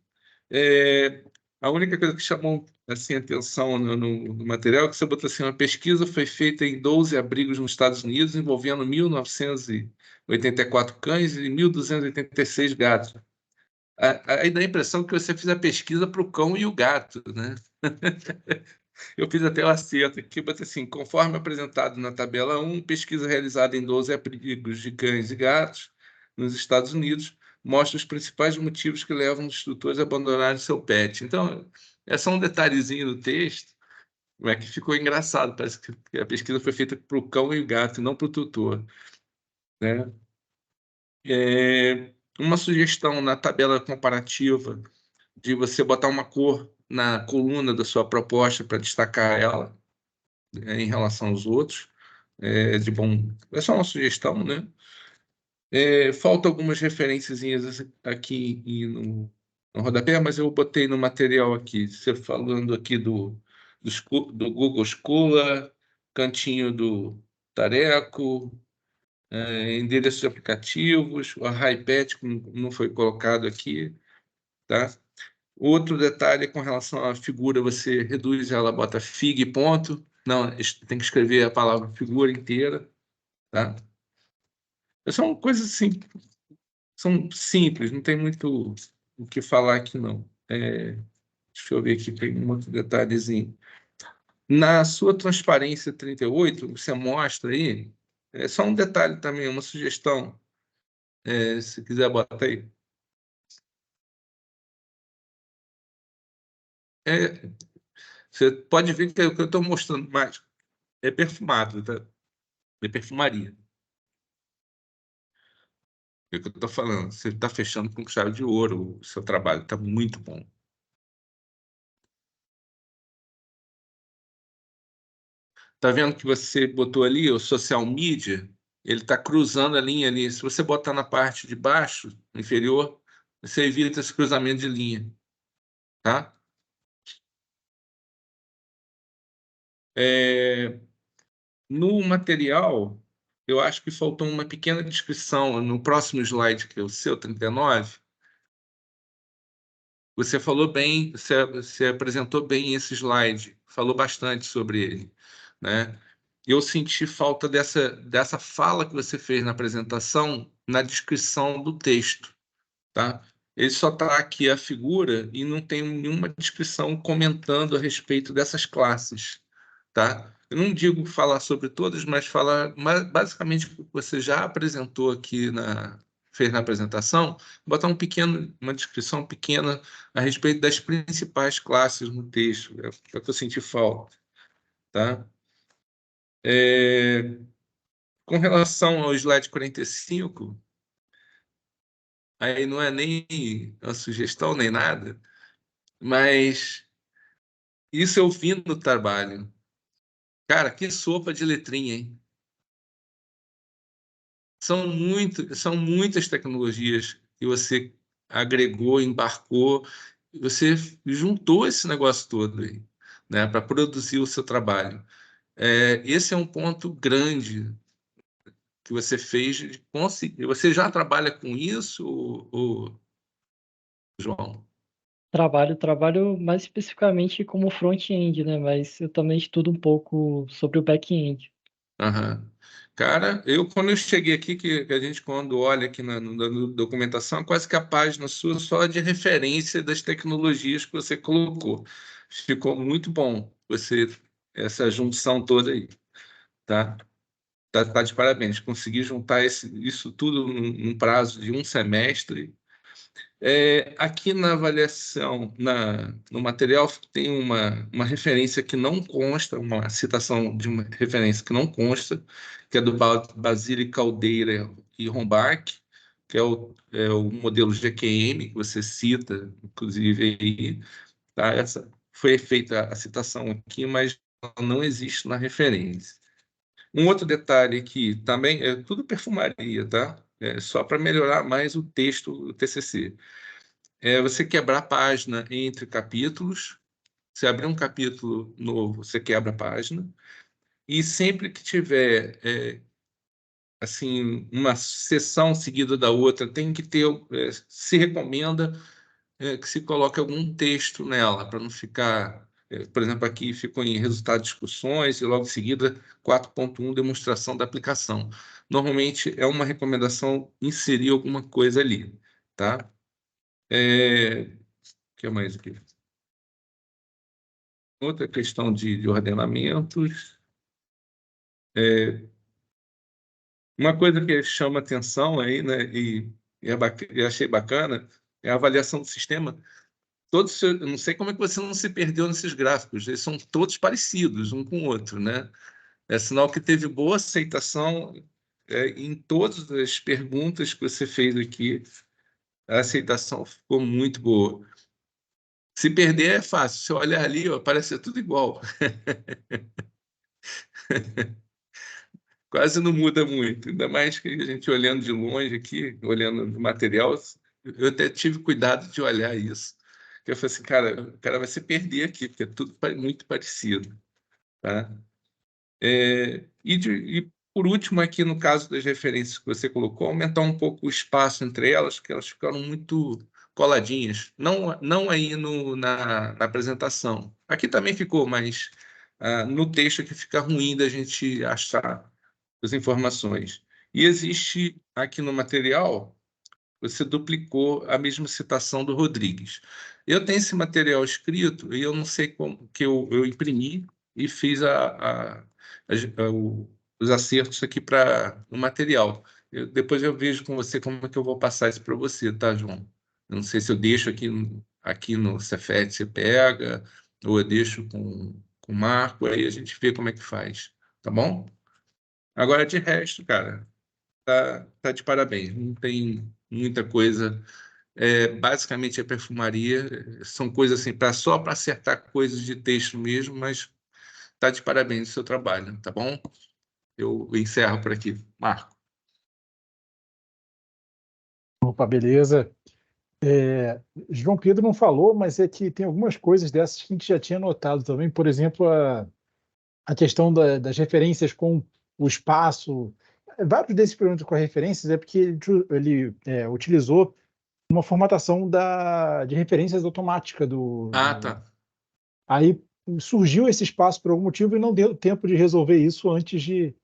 A única coisa que chamou assim, atenção no material é que você botou assim, uma pesquisa foi feita em 12 abrigos nos Estados Unidos, envolvendo 1.984 cães e 1.286 gatos. Aí dá a impressão que você fez a pesquisa para o cão e o gato, né? Eu fiz até o acerto aqui, botei assim, conforme apresentado na tabela 1, pesquisa realizada em 12 abrigos de cães e gatos nos Estados Unidos mostra os principais motivos que levam os tutores a abandonarem seu pet. Então, é só um detalhezinho no texto, que ficou engraçado. Parece que a pesquisa foi feita para o cão e o gato, não para o tutor, né? Uma sugestão na tabela comparativa de você botar uma cor na coluna da sua proposta para destacar ela, em relação aos outros. É só uma sugestão, né? Falta algumas referenciazinhas aqui no rodapé, mas eu botei no material aqui, você falando aqui do Google Scholar, cantinho do Tareco, endereço de aplicativos, o iPad que não foi colocado aqui, tá? Outro detalhe com relação à figura, você reduz ela, bota fig e ponto. Não, tem que escrever a palavra figura inteira, tá? São coisas assim, são simples, não tem muito o que falar aqui, não. Deixa eu ver aqui, tem um outro detalhezinho. Na sua transparência 38, você mostra aí, só um detalhe também, uma sugestão, se quiser botar aí. Você pode ver que o que eu estou mostrando mais é perfumado, tá? É perfumaria. É o que eu estou falando. Você está fechando com chave de ouro o seu trabalho, está muito bom. Tá vendo que você botou ali o social media? Ele está cruzando a linha ali. Se você botar na parte de baixo, inferior, você evita esse cruzamento de linha, tá? No material, eu acho que faltou uma pequena descrição no próximo slide, que é o seu 39. Você falou bem, você apresentou bem esse slide, falou bastante sobre ele, né? Eu senti falta dessa fala que você fez na apresentação, na descrição do texto, tá? Ele só está aqui a figura e não tem nenhuma descrição comentando a respeito dessas classes, tá? Eu não digo falar sobre todas, mas falar basicamente o que você já apresentou aqui fez na apresentação, botar uma descrição pequena a respeito das principais classes no texto, é o que eu senti falta, tá? Com relação ao slide 45, aí não é nem uma sugestão nem nada, mas isso eu vi no trabalho. Cara, que sopa de letrinha, hein? São muitas tecnologias que você agregou, embarcou, e você juntou esse negócio todo aí, né, para produzir o seu trabalho. Esse é um ponto grande que você fez de conseguir. Você já trabalha com isso, João? Trabalho mais especificamente como front-end, né? Mas eu também estudo um pouco sobre o back-end. Aham. Cara, quando eu cheguei aqui, que a gente quando olha aqui na documentação, é quase que a página sua só de referência das tecnologias que você colocou. Ficou muito bom essa junção toda aí, tá? Tá de parabéns. Consegui juntar isso tudo num prazo de um semestre. Aqui na avaliação, no material, tem uma referência que não consta, uma citação de uma referência que não consta, que é do Basile Caldeira e Rombach, que é o modelo GQM, que você cita, inclusive, aí, tá? Foi feita a citação aqui, mas não existe na referência. Um outro detalhe aqui, também, é tudo perfumaria, tá? Só para melhorar mais o texto, o TCC. Você quebrar a página entre capítulos. Você abrir um capítulo novo, você quebra a página. E sempre que tiver assim uma sessão seguida da outra, tem que ter, se recomenda que se coloque algum texto nela, para não ficar... por exemplo, aqui ficou em resultado de discussões e logo em seguida 4.1, demonstração da aplicação. Normalmente é uma recomendação inserir alguma coisa ali, tá? O que mais aqui? Outra questão de ordenamentos. Uma coisa que chama atenção aí, né, e achei bacana, é a avaliação do sistema. Todos, eu não sei como é que você não se perdeu nesses gráficos, eles são todos parecidos um com o outro, né? É sinal que teve boa aceitação em todas as perguntas que você fez aqui. A aceitação ficou muito boa. Se perder é fácil, se olhar ali, ó, parece tudo igual. Quase não muda muito, ainda mais que a gente olhando de longe aqui, olhando o material, eu até tive cuidado de olhar isso. Eu falei assim, cara, o cara vai se perder aqui, porque é tudo muito parecido, tá? E por último, aqui no caso das referências que você colocou, aumentar um pouco o espaço entre elas, porque elas ficaram muito coladinhas. Não aí na apresentação. Aqui também ficou, mas no texto que fica ruim da gente achar as informações. E existe aqui no material, você duplicou a mesma citação do Rodrigues. Eu tenho esse material escrito e eu não sei como que eu imprimi e fiz os acertos aqui para o material. Depois eu vejo com você como é que eu vou passar isso para você, tá, João? Eu não sei se eu deixo aqui no Cefet, você pega, ou eu deixo com o Marco, aí a gente vê como é que faz, tá bom? Agora, de resto, cara, tá de parabéns. Não tem muita coisa. Basicamente, a perfumaria são coisas assim, só para acertar coisas de texto mesmo, mas tá de parabéns o seu trabalho, tá bom? Eu encerro por aqui. Marco. Opa, beleza. João Pedro não falou, mas é que tem algumas coisas dessas que a gente já tinha notado também. Por exemplo, a questão das referências com o espaço. Vários desses problemas com as referências é porque ele utilizou uma formatação de referências automática Tá. Aí surgiu esse espaço por algum motivo e não deu tempo de resolver isso antes de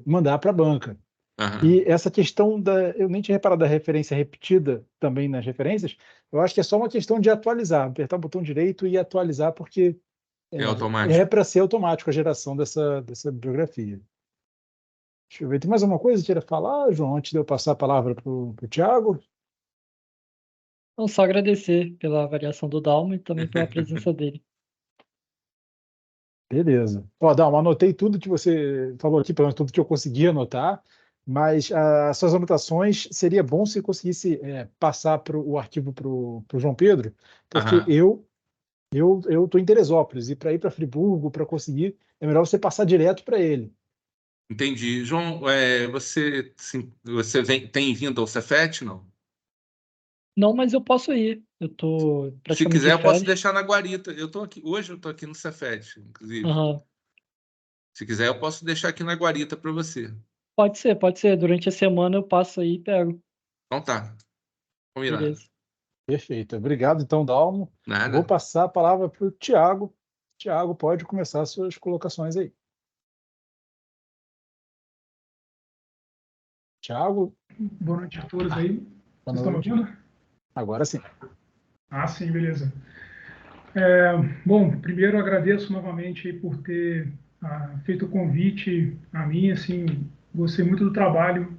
mandar para a banca. Aham. E essa questão eu nem tinha reparado da referência repetida também nas referências, eu acho que é só uma questão de atualizar, apertar o botão direito e atualizar, porque É é automático. para ser automático a geração dessa bibliografia. Deixa eu ver, tem mais alguma coisa que queira falar, João, antes de eu passar a palavra para o Tiago? Então, só agradecer pela avaliação do Dalmo e também pela presença dele. Beleza. Ó, Dalma, anotei tudo que você falou aqui, pelo menos tudo que eu consegui anotar, mas as suas anotações seria bom se conseguisse passar o arquivo para o João Pedro, porque Aham. eu estou em Teresópolis e para ir para Friburgo, para conseguir, é melhor você passar direto para ele. Entendi. João, você tem vindo ao Cefet, não? Não, mas eu posso ir. Eu tô Se praticamente quiser, de eu posso férias. deixar na guarita. Hoje eu estou aqui no Cefet, inclusive. Aham. Se quiser, eu posso deixar aqui na guarita para você. Pode ser, pode ser. Durante a semana eu passo aí e pego. Então tá, combinado. Beleza. Perfeito. Obrigado, então, Dalmo. Vou Nada. passar a palavra para o Tiago. Tiago, pode começar as suas colocações aí. Tiago, Boa noite a todos aí. boa Vocês estão me noite. ouvindo? Agora sim. Ah, sim, beleza. Bom, primeiro agradeço novamente aí por ter feito o convite a mim, assim, gostei muito do trabalho.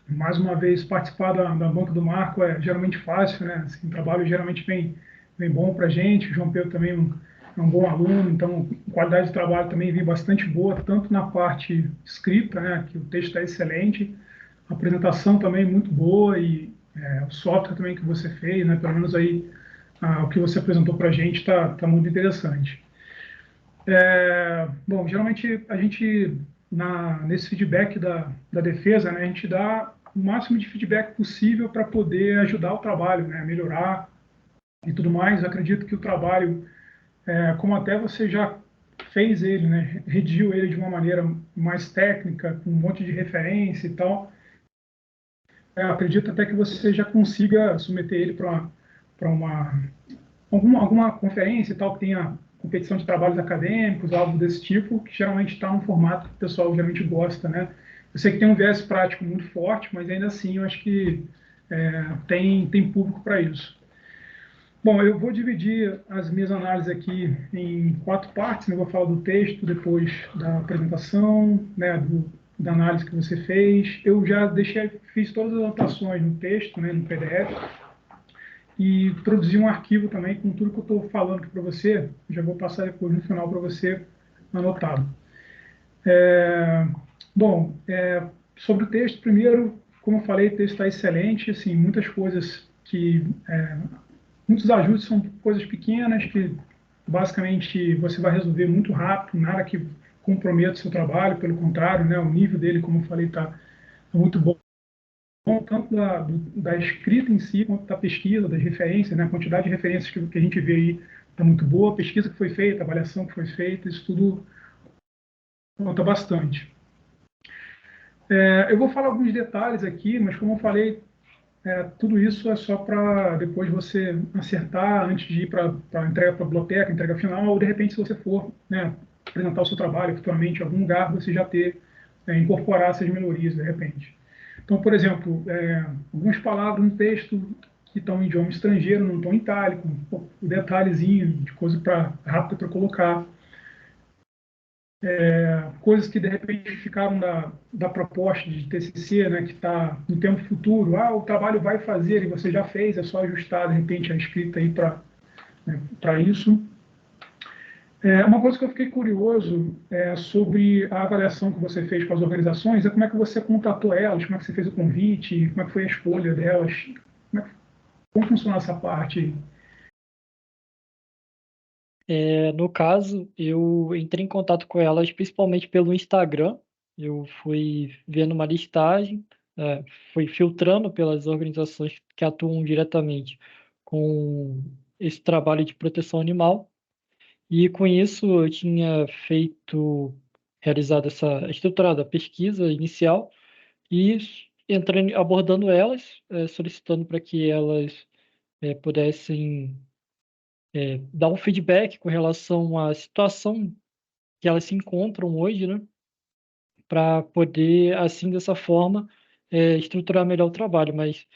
Mais uma vez, participar da Banca do Marco é geralmente fácil, né? Assim, o trabalho geralmente vem bom para a gente. O João Pedro também é um bom aluno, então a qualidade de trabalho também vem bastante boa, tanto na parte escrita, né, que o texto está excelente, a apresentação também muito boa e o software também que você fez, né, pelo menos aí o que você apresentou para a gente está muito interessante. Bom, geralmente a gente, nesse feedback da defesa, né, a gente dá o máximo de feedback possível para poder ajudar o trabalho, né, melhorar e tudo mais. Acredito que o trabalho, como até você já fez ele, né, redigiu ele de uma maneira mais técnica, com um monte de referência e tal, acredito até que você já consiga submeter ele para alguma conferência e tal, que tenha competição de trabalhos acadêmicos, algo desse tipo, que geralmente está num formato que o pessoal geralmente gosta, né? Eu sei que tem um viés prático muito forte, mas ainda assim eu acho que tem público para isso. Bom, eu vou dividir as minhas análises aqui em 4 partes, né? Eu vou falar do texto, depois da apresentação, né, da análise que você fez. Eu já fiz todas as anotações no texto, né, no PDF, e produzi um arquivo também com tudo que eu estou falando aqui para você. Já vou passar depois no final para você anotado. Bom, sobre o texto, primeiro, como eu falei, o texto está excelente, assim, muitas coisas que... muitos ajustes são coisas pequenas que, basicamente, você vai resolver muito rápido, nada que comprometa o seu trabalho, pelo contrário, né, o nível dele, como eu falei, está muito bom, tanto da escrita em si, quanto da pesquisa, das referências, né, a quantidade de referências que a gente vê aí está muito boa, a pesquisa que foi feita, a avaliação que foi feita, isso tudo conta bastante. Eu vou falar alguns detalhes aqui, mas como eu falei, tudo isso é só para depois você acertar antes de ir para a entrega para a biblioteca, entrega final, ou de repente, se você for, né, apresentar o seu trabalho futuramente em algum lugar, você já incorporar essas melhorias de repente. Então, por exemplo, algumas palavras no texto que estão em idioma estrangeiro não estão em itálico, um detalhezinho de coisa rápida para colocar. Coisas que de repente ficaram da proposta de TCC, né, que está no tempo futuro, o trabalho vai fazer e você já fez, é só ajustar de repente a escrita aí para isso. Uma coisa que eu fiquei curioso sobre a avaliação que você fez com as organizações é como é que você contatou elas, como é que você fez o convite, como é que foi a escolha delas, como funciona essa parte? No caso, eu entrei em contato com elas principalmente pelo Instagram. Eu fui vendo uma listagem, fui filtrando pelas organizações que atuam diretamente com esse trabalho de proteção animal. E com isso eu tinha realizado estruturado a pesquisa inicial e abordando elas, solicitando para que elas pudessem dar um feedback com relação à situação que elas se encontram hoje, né? Para poder, assim, dessa forma, estruturar melhor o trabalho. Mas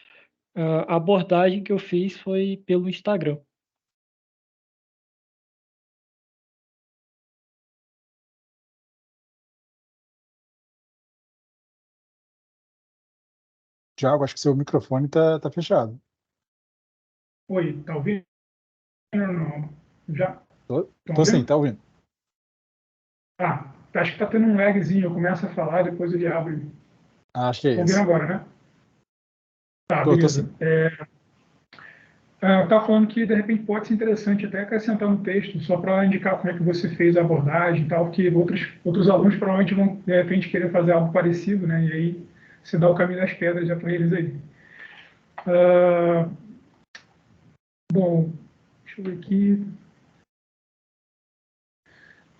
a abordagem que eu fiz foi pelo Instagram. Tiago, acho que seu microfone está fechado. Oi, tá ouvindo? Não. Já? Tô sim, tá ouvindo. Acho que está tendo um lagzinho. Eu começo a falar, depois ele abre. Acho que é Estão isso. ouvindo agora, né? Tá, Tô beleza. sim. Eu estava falando que, de repente, pode ser interessante até acrescentar no texto, só para indicar como é que você fez a abordagem e tal, que outros alunos provavelmente vão, de repente, querer fazer algo parecido, né? E aí você dá o caminho das pedras já para eles aí. Bom, deixa eu ver aqui.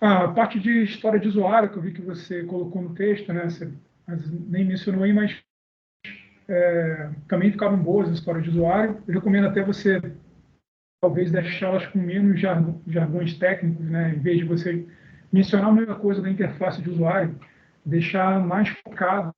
A parte de história de usuário, que eu vi que você colocou no texto, né? Você nem mencionou aí, mas também ficaram boas as histórias de usuário. Eu recomendo até você, talvez, deixá-las com menos jargões técnicos, né? Em vez de você mencionar a mesma coisa da interface de usuário, deixar mais focado.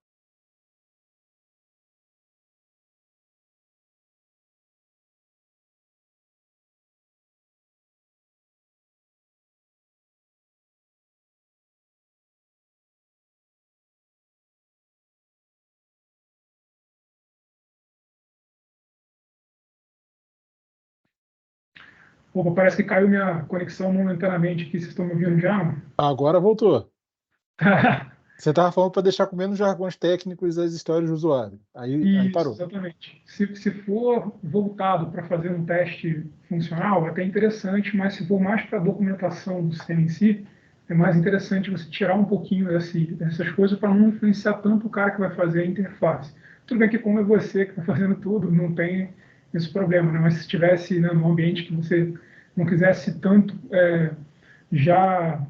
Opa, parece que caiu minha conexão momentaneamente aqui. Vocês estão me ouvindo já? Agora voltou. Você estava falando para deixar com menos jargões técnicos as histórias do usuário. Aí Isso, parou. exatamente. Se for voltado para fazer um teste funcional, é até interessante, mas se for mais para a documentação do sistema em si, é mais interessante você tirar um pouquinho dessas coisas para não influenciar tanto o cara que vai fazer a interface. Tudo bem que como é você que está fazendo tudo, não tem esse problema, né? Mas se estivesse, né, num ambiente que você não quisesse tanto já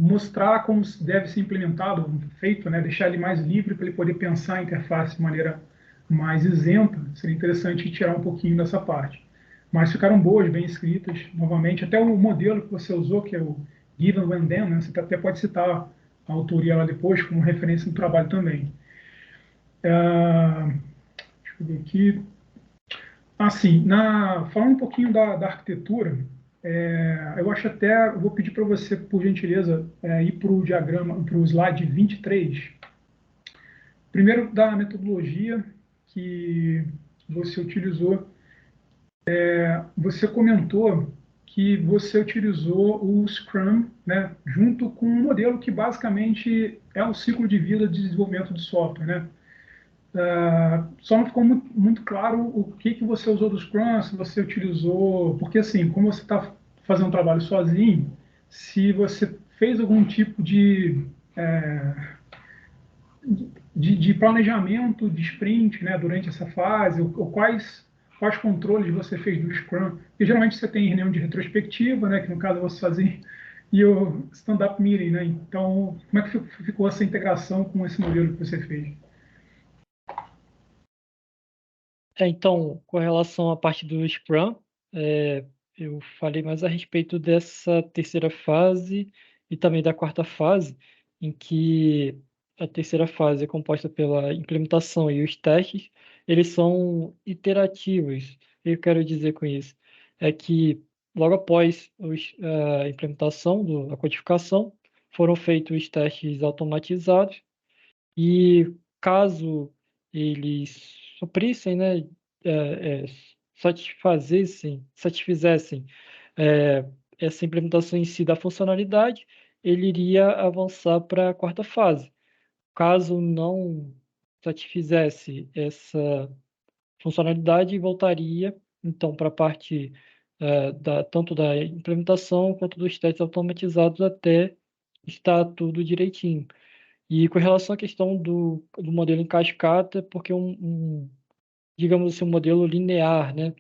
mostrar como deve ser implementado, feito, né? Deixar ele mais livre para ele poder pensar a interface de maneira mais isenta, seria interessante tirar um pouquinho dessa parte. mas ficaram boas, bem escritas, novamente. Até o modelo que você usou, que é o Given When Then, né? Você até pode citar a autoria lá depois como referência no trabalho também. Deixa eu ver aqui. Assim, falando um pouquinho da arquitetura, eu acho até, eu vou pedir para você, por gentileza, ir para o diagrama, para o slide 23. Primeiro, da metodologia que você utilizou. Você comentou que você utilizou o Scrum, né, junto com um modelo que basicamente é o ciclo de vida de desenvolvimento de software, né? Só não ficou muito claro o que você usou do Scrum, se você utilizou... Porque, assim, como você está fazendo um trabalho sozinho, se você fez algum tipo de planejamento de sprint, né, durante essa fase, ou quais controles você fez do Scrum. Porque geralmente você tem reunião de retrospectiva, né, que no caso você fazia, e o stand-up meeting, né? Então, como é que ficou essa integração com esse modelo que você fez? Então, com relação à parte do Scrum, eu falei mais a respeito dessa terceira fase e também da quarta fase, em que a terceira fase é composta pela implementação e os testes, eles são iterativos. O que eu quero dizer com isso é que logo após a implementação da codificação, foram feitos os testes automatizados e caso eles suprissem, né, é, é, satisfizessem é, essa implementação em si da funcionalidade, ele iria avançar para a quarta fase. Caso não satisfizesse essa funcionalidade, voltaria então para a parte tanto da implementação quanto dos testes automatizados até estar tudo direitinho. E com relação à questão do modelo em cascata, porque digamos assim, um modelo linear, né,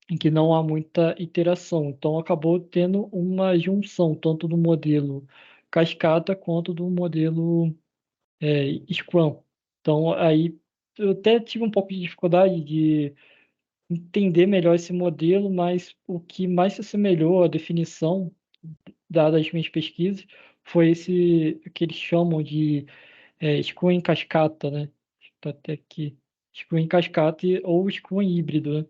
em que não há muita iteração. Então, acabou tendo uma junção, tanto do modelo cascata quanto do modelo Scrum. Então, aí eu até tive um pouco de dificuldade de entender melhor esse modelo, mas o que mais se assemelhou à definição, dadas as minhas pesquisas, foi esse que eles chamam de Scrum em cascata, né? Tá até aqui. Scrum em cascata ou Scrum híbrido, né?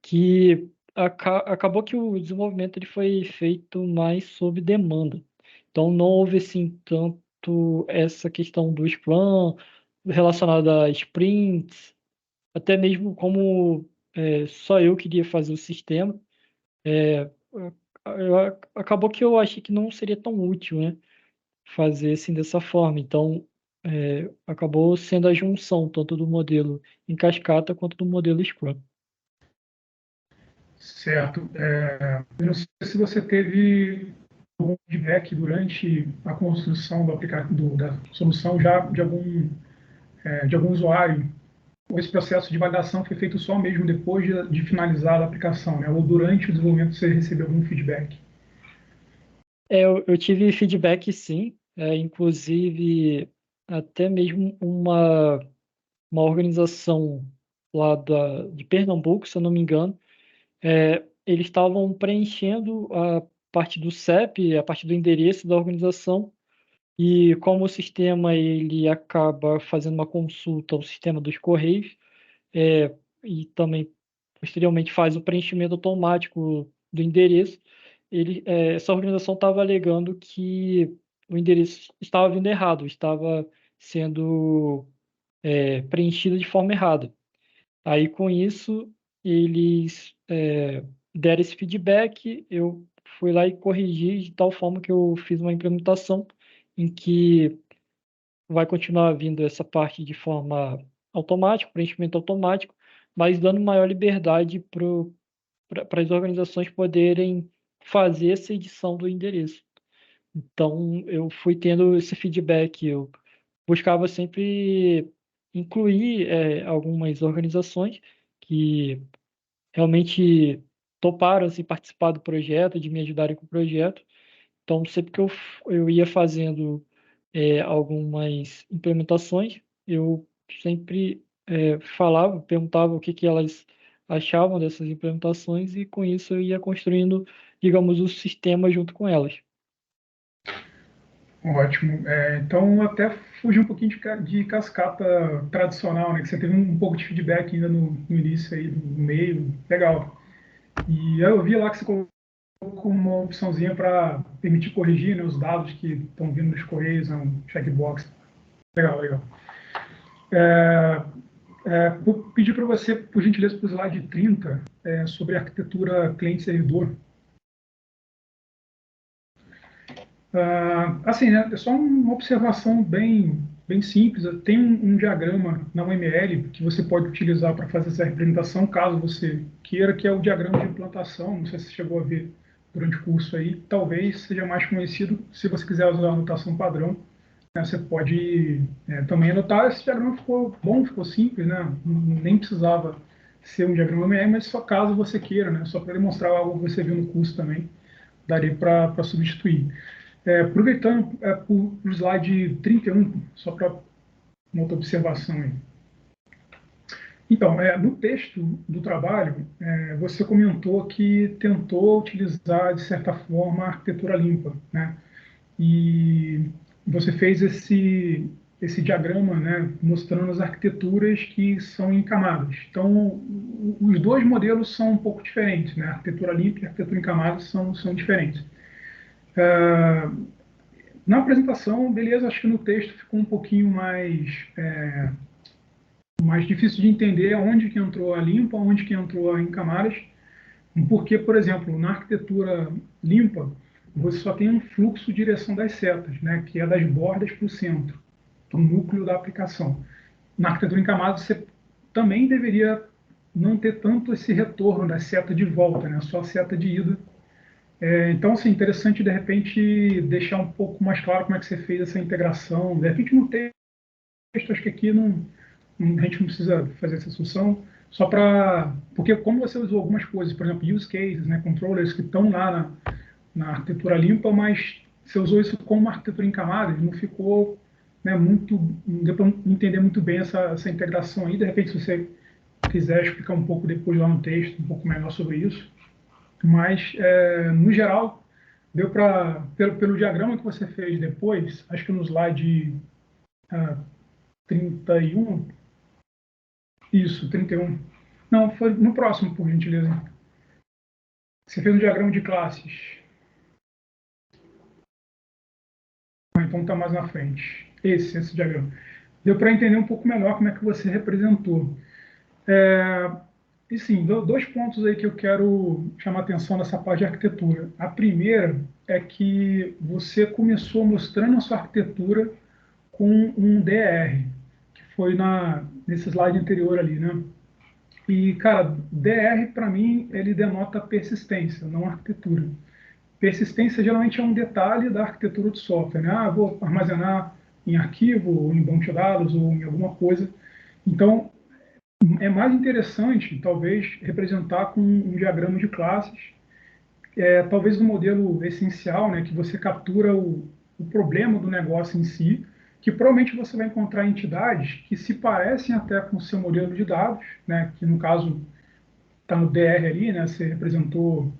Que acabou que o desenvolvimento ele foi feito mais sob demanda. Então não houve assim tanto essa questão do Scrum relacionada a sprints, até mesmo como só eu queria fazer o sistema, é, acabou que eu achei que não seria tão útil, né? Fazer assim dessa forma. Então, acabou sendo a junção tanto do modelo em cascata quanto do modelo Scrum. Certo. Eu não sei se você teve algum feedback durante a construção da solução já de algum usuário, ou esse processo de validação foi feito só mesmo depois de finalizar a aplicação, né? Ou durante o desenvolvimento você recebeu algum feedback? Eu tive feedback, sim, inclusive até mesmo uma organização lá de Pernambuco, se eu não me engano, eles estavam preenchendo a parte do CEP, a parte do endereço da organização, e como o sistema ele acaba fazendo uma consulta ao sistema dos Correios, e também posteriormente faz o preenchimento automático do endereço, essa organização estava alegando que o endereço estava vindo errado, estava sendo preenchido de forma errada. Aí, com isso, eles deram esse feedback, eu fui lá e corrigi de tal forma que eu fiz uma implementação em que vai continuar vindo essa parte de forma automática, preenchimento automático, mas dando maior liberdade para as organizações poderem fazer essa edição do endereço. Então, eu fui tendo esse feedback, eu buscava sempre incluir algumas organizações que realmente toparam assim, participar do projeto, de me ajudarem com o projeto. Então, sempre que eu ia fazendo algumas implementações, eu sempre falava, perguntava o que elas achavam dessas implementações e com isso eu ia construindo, digamos, o sistema junto com elas. Ótimo. Então, até fugir um pouquinho de cascata tradicional, né? Que você teve um pouco de feedback ainda no início, aí, no meio. Legal. E eu vi lá que você colocou uma opçãozinha para permitir corrigir, né, os dados que estão vindo dos correios, um checkbox. Legal, legal. Vou pedir para você, por gentileza, para o slide 30, sobre arquitetura cliente-servidor. Assim, né, é só uma observação bem simples. Tem um diagrama na UML que você pode utilizar para fazer essa representação, caso você queira, que é o diagrama de implantação. Não sei se você chegou a ver durante o curso aí. Talvez seja mais conhecido. Se você quiser usar a anotação padrão, né, você pode também anotar. Esse diagrama ficou bom, ficou simples, né? Nem precisava ser um diagrama UML, mas só caso você queira, né? Só para demonstrar algo que você viu no curso também, daria para substituir. Aproveitando o slide 31, só para uma outra observação aí. Então, no texto do trabalho, você comentou que tentou utilizar, de certa forma, a arquitetura limpa, né? E você fez esse diagrama, né, mostrando as arquiteturas que são em camadas. Então, os dois modelos são um pouco diferentes, né? A arquitetura limpa e a arquitetura em camadas são diferentes. Na apresentação, beleza, acho que no texto ficou um pouquinho mais difícil de entender onde que entrou a limpa, onde que entrou a em camadas, porque, por exemplo, na arquitetura limpa, você só tem um fluxo de direção das setas, né, que é das bordas para o centro, do núcleo da aplicação. Na arquitetura em camadas, você também deveria não ter tanto esse retorno da seta de volta, né, só a seta de ida. Então, assim, interessante, de repente, deixar um pouco mais claro como é que você fez essa integração. De repente, no texto, acho que aqui a gente não precisa fazer essa discussão, só para... Porque como você usou algumas coisas, por exemplo, use cases, né, controllers que estão lá na arquitetura limpa, mas você usou isso como uma arquitetura em camadas, não ficou, né, muito... Não deu para entender muito bem essa integração aí. De repente, se você quiser explicar um pouco depois lá no texto, um pouco melhor sobre isso. Mas, no geral, deu para, pelo diagrama que você fez depois, acho que no slide 31, isso, 31. Não, foi no próximo, por gentileza. Você fez um diagrama de classes. Então está mais na frente. Esse diagrama. Deu para entender um pouco melhor como é que você representou. E sim, dois pontos aí que eu quero chamar a atenção nessa parte de arquitetura. A primeira é que você começou mostrando a sua arquitetura com um DR, que foi nesse slide anterior ali, né? E, cara, DR, para mim, ele denota persistência, não arquitetura. Persistência geralmente é um detalhe da arquitetura de software, né? Vou armazenar em arquivo, ou em banco de dados, ou em alguma coisa. Então, é mais interessante, talvez, representar com um diagrama de classes, talvez no modelo essencial, né, que você captura o problema do negócio em si, que provavelmente você vai encontrar entidades que se parecem até com o seu modelo de dados, né, que no caso está no DR ali, né, você representou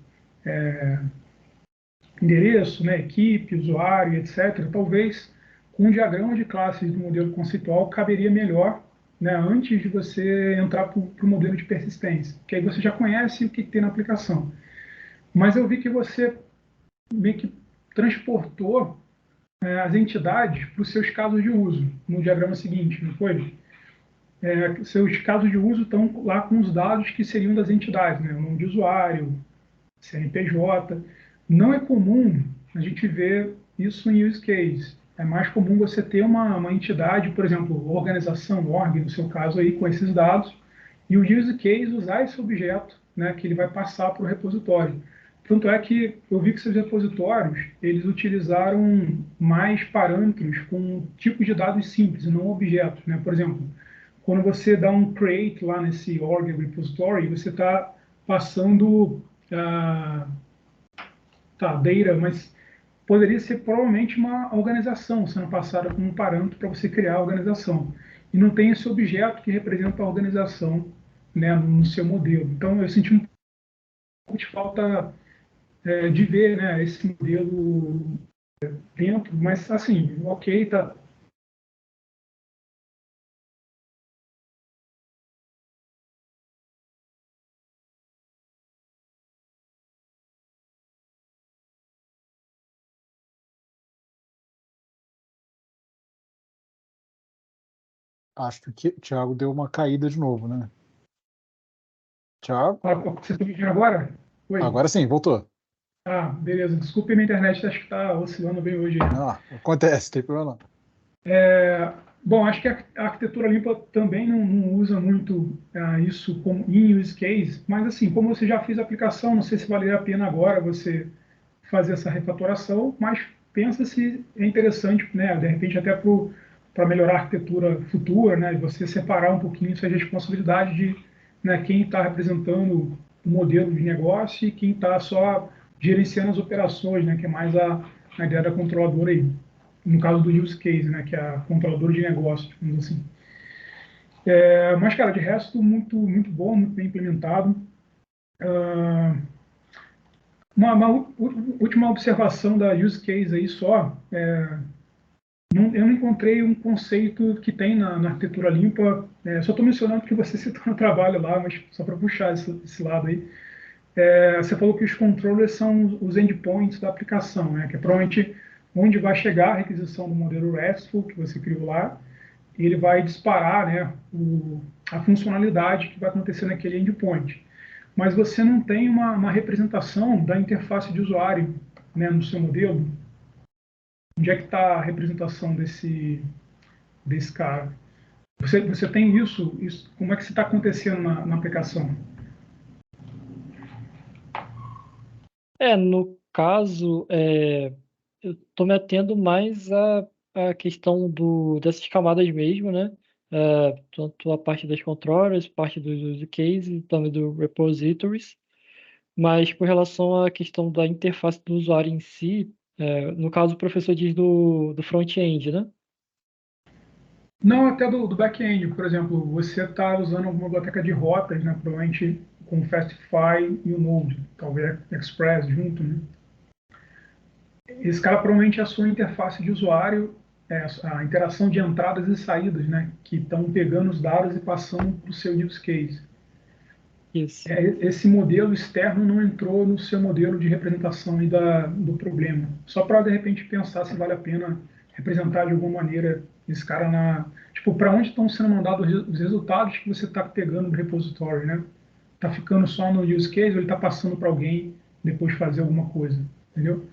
endereço, né, equipe, usuário, etc. Talvez com um diagrama de classes do modelo conceitual caberia melhor, né, antes de você entrar para o modelo de persistência, que aí você já conhece o que tem na aplicação. Mas eu vi que você meio que transportou as entidades para os seus casos de uso, no diagrama seguinte, não foi? Seus casos de uso estão lá com os dados que seriam das entidades, né, o nome de usuário, CNPJ. Não é comum a gente ver isso em use case. É mais comum você ter uma entidade, por exemplo, organização, org, no seu caso aí, com esses dados, e o use case usar esse objeto, né, que ele vai passar para o repositório. Tanto é que eu vi que seus repositórios, eles utilizaram mais parâmetros com tipos de dados simples, e não objetos, né? Por exemplo, quando você dá um create lá nesse org repository, você está passando data, mas poderia ser provavelmente uma organização sendo passada como um parâmetro para você criar a organização. E não tem esse objeto que representa a organização né, no seu modelo. Então, eu senti um pouco de falta de ver, né, esse modelo dentro, mas assim, ok, tá. Acho que o Thiago deu uma caída de novo, né? Thiago? Você está me ouvindo agora? Oi. Agora sim, voltou. Ah, beleza. Desculpe, minha internet acho que está oscilando bem hoje. Ah, acontece, tem problema não. Bom, acho que a arquitetura limpa também não usa muito isso como em use case, mas assim, como você já fez a aplicação, não sei se valeria a pena agora você fazer essa refatoração, mas pensa se é interessante, né, de repente até para melhorar a arquitetura futura, né, você separar um pouquinho essa responsabilidade de, né, quem está representando o modelo de negócio e quem está só gerenciando as operações, né, que é mais a ideia da controladora aí, no caso do use case, né, que é a controladora de negócio, digamos assim. Mas, cara, de resto, muito, muito bom, muito bem implementado. Uma última observação da use case aí só, eu não encontrei um conceito que tem na arquitetura limpa, só estou mencionando que você citou no trabalho lá, mas só para puxar esse lado aí. Você falou que os controllers são os endpoints da aplicação, né, que é provavelmente onde vai chegar a requisição do modelo RESTful que você criou lá, e ele vai disparar, né, a funcionalidade que vai acontecer naquele endpoint. Mas você não tem uma representação da interface de usuário, né, no seu modelo. Onde é que está a representação desse cara? Você tem isso, como é que isso está acontecendo na aplicação? No caso, eu estou me atendo mais à questão dessas camadas mesmo, né? Tanto a parte das controllers, parte dos use cases, e também do repositories. Mas com relação à questão da interface do usuário em si, no caso o professor diz do front-end, né? Não até do back-end, por exemplo, você está usando alguma biblioteca de rotas, né, provavelmente com o Fastify e o Node, talvez Express junto, né? Esse cara provavelmente é a sua interface de usuário, a interação de entradas e saídas, né, que estão pegando os dados e passando para o seu use case. Isso. Esse modelo externo não entrou no seu modelo de representação aí do problema. Só para, de repente, pensar se vale a pena representar de alguma maneira esse cara Tipo, para onde estão sendo mandados os resultados que você está pegando do repositório, né? Está ficando só no use case ou ele está passando para alguém depois fazer alguma coisa, entendeu?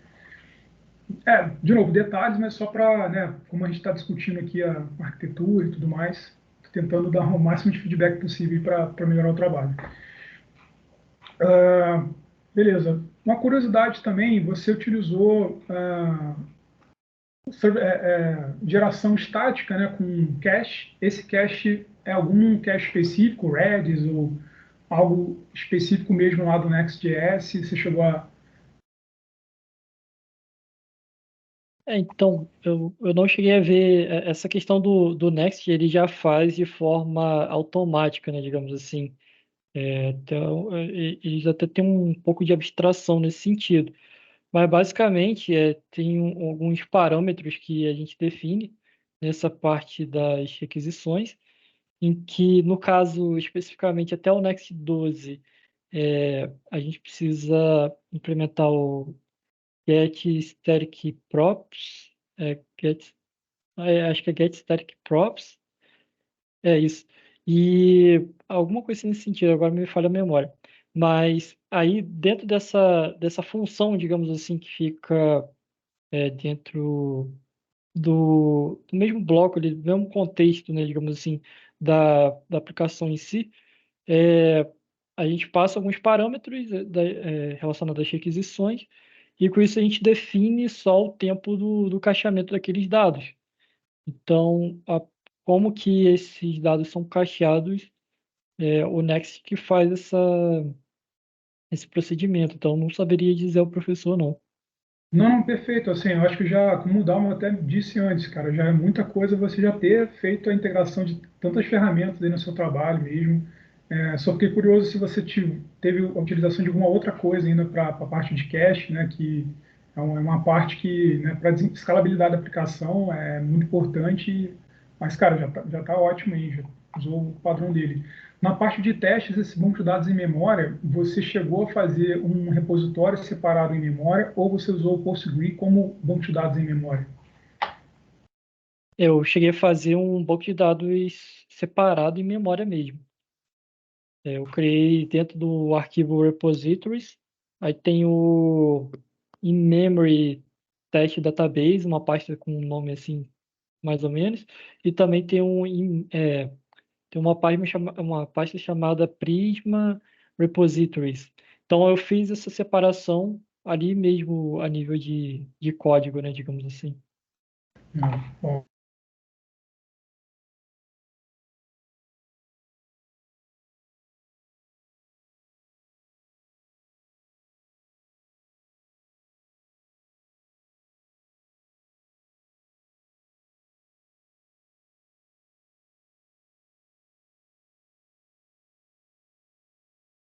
De novo, detalhes, mas só para, né, como a gente está discutindo aqui a arquitetura e tudo mais, tô tentando dar o máximo de feedback possível para melhorar o trabalho. Beleza. Uma curiosidade também, você utilizou geração estática, né, com cache. Esse cache é algum cache específico, Redis ou algo específico mesmo lá do Next.js? Você chegou a... Então, eu não cheguei a ver essa questão do Next, ele já faz de forma automática, né, digamos assim. Então, eles até têm um pouco de abstração nesse sentido. Mas, basicamente, tem alguns parâmetros que a gente define nessa parte das requisições, em que, no caso, especificamente até o Next 12, a gente precisa implementar o get static props, acho que é get static props, é isso. E alguma coisa nesse sentido, agora me falha a memória. Mas aí, dentro dessa função, digamos assim, que fica dentro do mesmo bloco, ali, do mesmo contexto, né, digamos assim, da aplicação em si, é, a gente passa alguns parâmetros relacionados às requisições, e com isso a gente define só o tempo do cacheamento daqueles dados. Então, como que esses dados são cacheados, o Next que faz esse procedimento. Então, não saberia dizer ao professor, não. Não, perfeito. Assim, eu acho que já, como o Dalmo até disse antes, cara, já é muita coisa você já ter feito a integração de tantas ferramentas aí no seu trabalho mesmo. Só fiquei curioso se você teve a utilização de alguma outra coisa ainda para a parte de cache, né, que é uma parte que, né, para escalabilidade da aplicação é muito importante, mas, cara, já tá ótimo aí, já usou o padrão dele. Na parte de testes, esse banco de dados em memória, você chegou a fazer um repositório separado em memória ou você usou o Postgre como banco de dados em memória? Eu cheguei a fazer um banco de dados separado em memória mesmo. Eu criei dentro do arquivo repositories, aí tem o in-memory test database, uma pasta com um nome assim, mais ou menos, e também tem tem uma pasta chamada Prisma Repositories. Então eu fiz essa separação ali mesmo a nível de código, né, digamos assim. Bom,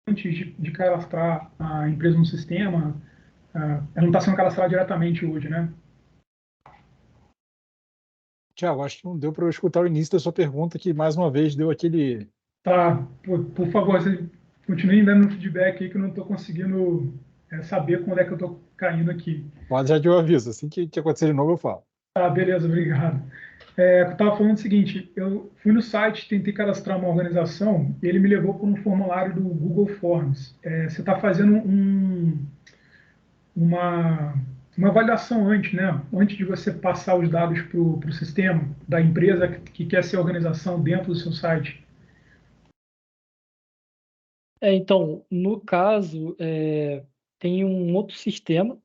antes de cadastrar a empresa no sistema, ela não está sendo cadastrada diretamente hoje, né? Tiago, acho que não deu para eu escutar o início da sua pergunta, que mais uma vez deu aquele. Tá, por favor, você continue dando feedback aí que eu não estou conseguindo saber quando é que eu estou caindo aqui. Pode já de eu aviso, assim que acontecer de novo eu falo. Tá, beleza, obrigado. Eu estava falando o seguinte, eu fui no site, tentei cadastrar uma organização, e ele me levou para um formulário do Google Forms. Você está fazendo uma, uma avaliação antes, né? Antes de você passar os dados para o sistema da empresa que quer ser organização dentro do seu site. Então, no caso, tem um outro sistema,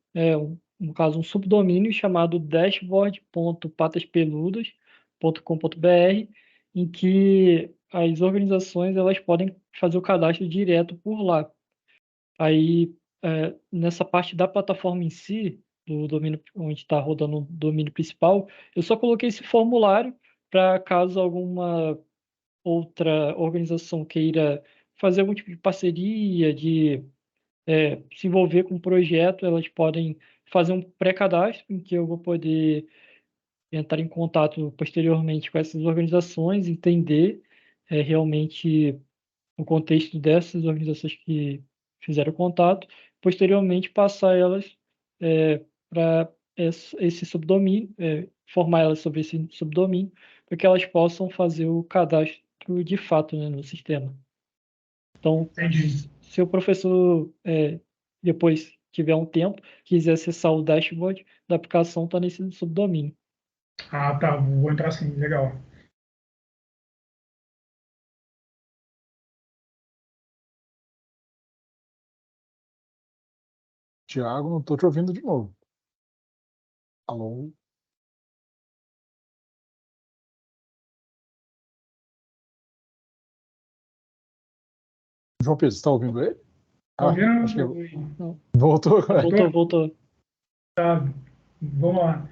no caso, um subdomínio chamado dashboard.pataspeludas.com.br, em que as organizações elas podem fazer o cadastro direto por lá. Aí, nessa parte da plataforma em si, do domínio onde está rodando o domínio principal, eu só coloquei esse formulário para caso alguma outra organização queira fazer algum tipo de parceria, se envolver com um projeto, elas podem fazer um pré-cadastro em que eu vou poder entrar em contato posteriormente com essas organizações, entender realmente o contexto dessas organizações que fizeram contato, posteriormente passar elas para esse subdomínio, formar elas sobre esse subdomínio, para que elas possam fazer o cadastro de fato, né, no sistema. Então, Entendi. se o professor depois tiver um tempo, quiser acessar o dashboard da aplicação, está nesse subdomínio. Ah, tá, vou entrar sim, legal. Tiago, não estou te ouvindo de novo. Alô? João Pedro, você está ouvindo ele? Tá ouvindo? Acho que Não, voltou agora. voltou. Vamos lá.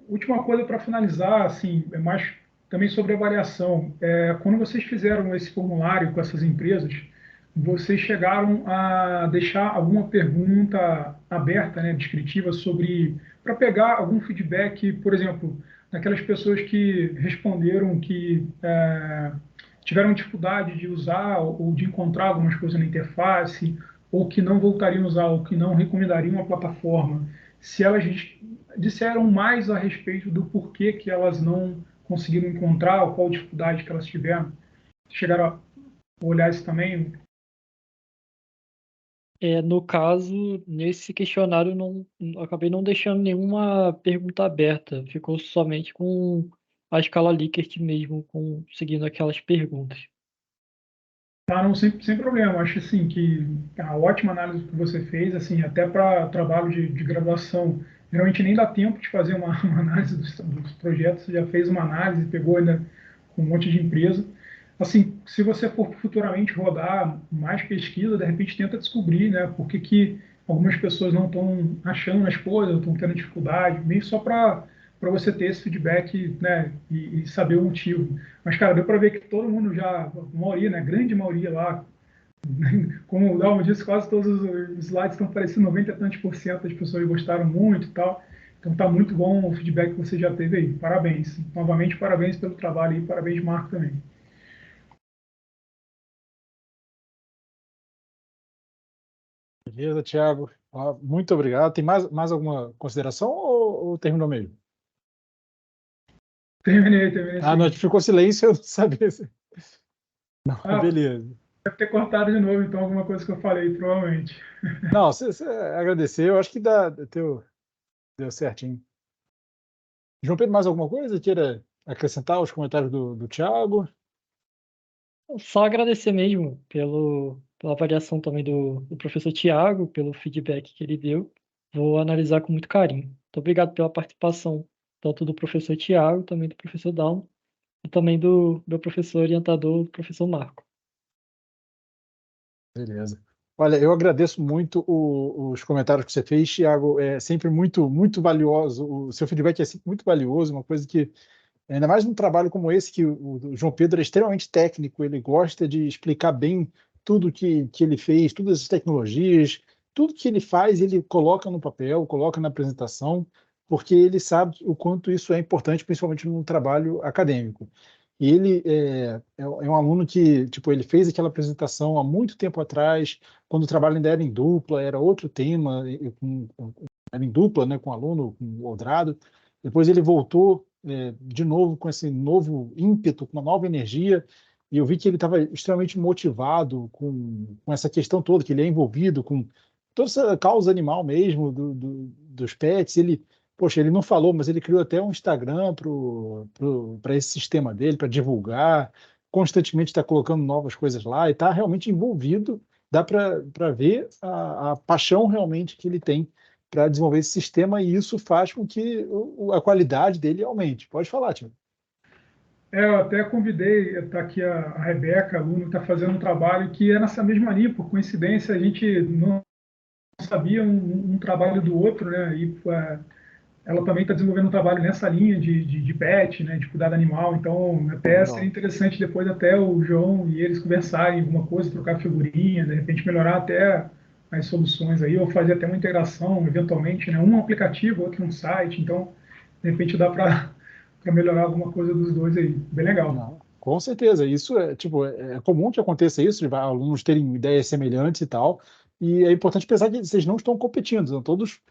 Última coisa para finalizar, assim, é mais também sobre avaliação. Quando vocês fizeram esse formulário com essas empresas, vocês chegaram a deixar alguma pergunta aberta, né, descritiva sobre, para pegar algum feedback, por exemplo, daquelas pessoas que responderam que tiveram dificuldade de usar ou de encontrar algumas coisas na interface, ou que não voltariam a usar, ou que não recomendariam a plataforma, se elas disseram mais a respeito do porquê que elas não conseguiram encontrar, ou qual dificuldade que elas tiveram. Chegaram a olhar isso também? No caso, nesse questionário, eu acabei não deixando nenhuma pergunta aberta. Ficou somente com a escala Likert mesmo, seguindo aquelas perguntas. Tá, não, sem problema. Acho assim que a ótima análise que você fez, assim, até para trabalho de graduação, geralmente nem dá tempo de fazer uma análise dos projetos. Você já fez uma análise, pegou ainda com um monte de empresa. Assim, se você for futuramente rodar mais pesquisa, de repente tenta descobrir, né, por que algumas pessoas não estão achando as coisas, estão tendo dificuldade, meio só para você ter esse feedback, né, e saber o motivo. Mas, cara, deu para ver que todo mundo já, a maioria, né, a grande maioria lá, como o Dalmo disse, quase todos os slides estão parecendo 90 e tantos por cento das pessoas gostaram muito e tal. Então tá muito bom o feedback que você já teve aí. Parabéns. Novamente, parabéns pelo trabalho e parabéns, Marco, também. Beleza, Thiago. Muito obrigado. Tem mais alguma consideração ou terminou mesmo? Terminei Não, sim. ficou silêncio, eu não sabia. Não, Ah, beleza. deve ter cortado de novo, então, alguma coisa que eu falei, provavelmente. Não, você agradeceu, eu acho que deu certinho. João Pedro, mais alguma coisa? Queira acrescentar os comentários do Thiago? Só agradecer mesmo pela avaliação também do professor Tiago, pelo feedback que ele deu. Vou analisar com muito carinho. Muito obrigado pela participação, tanto do professor Tiago, também do professor Dalmo, e também do meu professor orientador, o professor Marco. Beleza. Olha, eu agradeço muito os comentários que você fez, Thiago. É sempre muito, muito valioso. O seu feedback é sempre muito valioso, uma coisa que, ainda mais num trabalho como esse, que o João Pedro é extremamente técnico, ele gosta de explicar bem tudo que ele fez, todas as tecnologias, tudo que ele faz, ele coloca no papel, coloca na apresentação, porque ele sabe o quanto isso é importante, principalmente no trabalho acadêmico. E ele é um aluno que, tipo, ele fez aquela apresentação há muito tempo atrás, quando o trabalho ainda era em dupla, era outro tema, era em dupla, né, com o aluno, com o Odrado. Depois ele voltou de novo com esse novo ímpeto, com uma nova energia, e eu vi que ele estava extremamente motivado com essa questão toda, que ele é envolvido com toda essa causa animal mesmo, dos pets. Poxa, ele não falou, mas ele criou até um Instagram para esse sistema dele, para divulgar, constantemente está colocando novas coisas lá e está realmente envolvido. Dá para ver a paixão realmente que ele tem para desenvolver esse sistema e isso faz com que a qualidade dele aumente. Pode falar, Tio. Eu até convidei, está aqui a Rebeca, aluna, que está fazendo um trabalho que é nessa mesma linha, por coincidência, a gente não sabia um trabalho do outro, né? E ela também está desenvolvendo um trabalho nessa linha de pet, né? De cuidado animal. Então, até seria Legal. interessante depois até o João e eles conversarem alguma coisa, trocar figurinha, de repente melhorar até as soluções aí, ou fazer até uma integração, eventualmente, né? Um aplicativo, outro um site. Então, de repente dá para melhorar alguma coisa dos dois aí. Bem legal. Não, com certeza. Isso tipo, é comum que aconteça isso, de alunos terem ideias semelhantes e tal. E é importante pensar que vocês não estão competindo, estão todos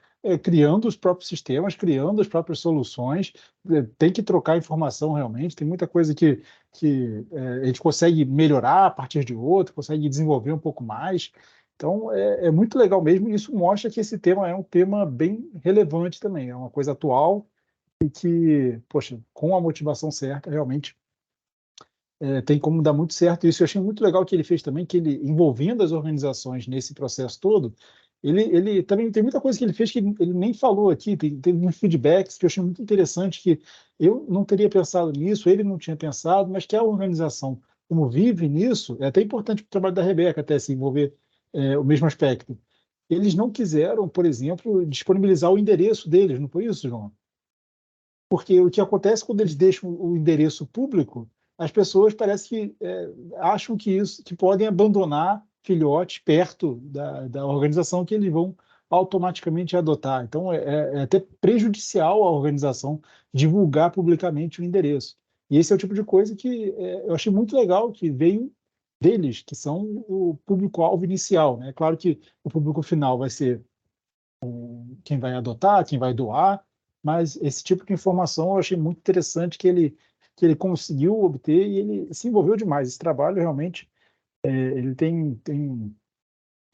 criando os próprios sistemas, criando as próprias soluções. Tem que trocar informação realmente. Tem muita coisa que a gente consegue melhorar a partir de outro, consegue desenvolver um pouco mais. Então, é muito legal mesmo. E isso mostra que esse tema é um tema bem relevante também. É uma coisa atual e que, poxa, com a motivação certa, realmente tem como dar muito certo. Isso eu achei muito legal que ele fez também, que ele, envolvendo as organizações nesse processo todo, ele também tem muita coisa que ele fez que ele nem falou aqui, teve uns feedbacks que eu achei muito interessante, que eu não teria pensado nisso, ele não tinha pensado, mas que a organização, como vive nisso, é até importante para o trabalho da Rebeca até se envolver o mesmo aspecto. Eles não quiseram, por exemplo, disponibilizar o endereço deles, não foi isso, João? Porque o que acontece quando eles deixam o endereço público, as pessoas parece que acham que podem abandonar filhotes perto da organização que eles vão automaticamente adotar. Então é até prejudicial à organização divulgar publicamente o endereço. E esse é o tipo de coisa que eu achei muito legal que veio deles, que são o público-alvo inicial, né? É claro que o público final vai ser quem vai adotar, quem vai doar, mas esse tipo de informação eu achei muito interessante que ele conseguiu obter e ele se envolveu demais. Esse trabalho realmente ele tem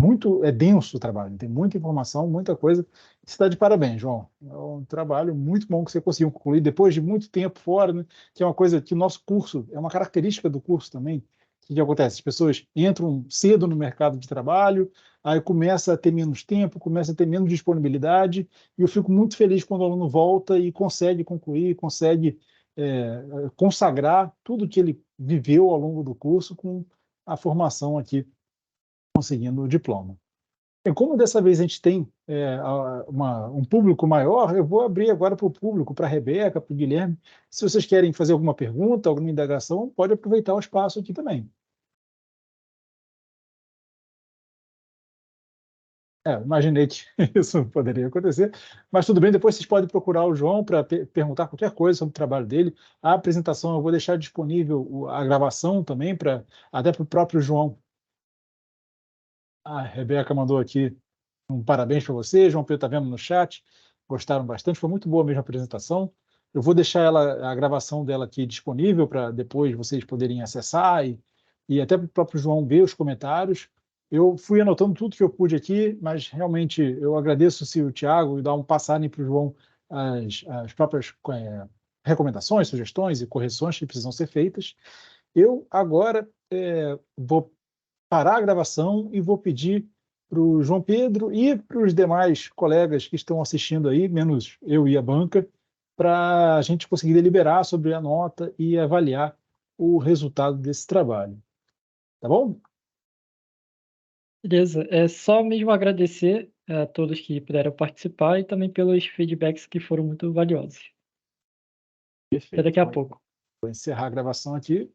muito, é denso o trabalho, tem muita informação, muita coisa. Você está de parabéns, João. É um trabalho muito bom que você conseguiu concluir depois de muito tempo fora, né? Que é uma coisa que o nosso curso, é uma característica do curso também. O que acontece? As pessoas entram cedo no mercado de trabalho, aí começa a ter menos tempo, começa a ter menos disponibilidade, e eu fico muito feliz quando o aluno volta e consegue concluir, consegue consagrar tudo que ele viveu ao longo do curso com a formação aqui conseguindo o diploma. E como dessa vez a gente tem um público maior, eu vou abrir agora para o público, para a Rebeca, para o Guilherme. Se vocês querem fazer alguma pergunta, alguma indagação, pode aproveitar o espaço aqui também. Imaginei que isso poderia acontecer, mas tudo bem, depois vocês podem procurar o João para perguntar qualquer coisa sobre o trabalho dele. A apresentação eu vou deixar disponível, a gravação também, até para o próprio João. A Rebeca mandou aqui um parabéns para você, João Pedro está vendo no chat, gostaram bastante, foi muito boa mesmo a apresentação. Eu vou deixar a gravação dela aqui disponível para depois vocês poderem acessar e até para o próprio João ver os comentários. Eu fui anotando tudo que eu pude aqui, mas realmente eu agradeço se o Thiago e dar um passarem para o João as próprias recomendações, sugestões e correções que precisam ser feitas. Eu agora vou parar a gravação e vou pedir para o João Pedro e para os demais colegas que estão assistindo aí, menos eu e a banca, para a gente conseguir deliberar sobre a nota e avaliar o resultado desse trabalho. Tá bom? Beleza. É só mesmo agradecer a todos que puderam participar e também pelos feedbacks que foram muito valiosos. Perfeito. Até daqui a pouco. Vou encerrar a gravação aqui.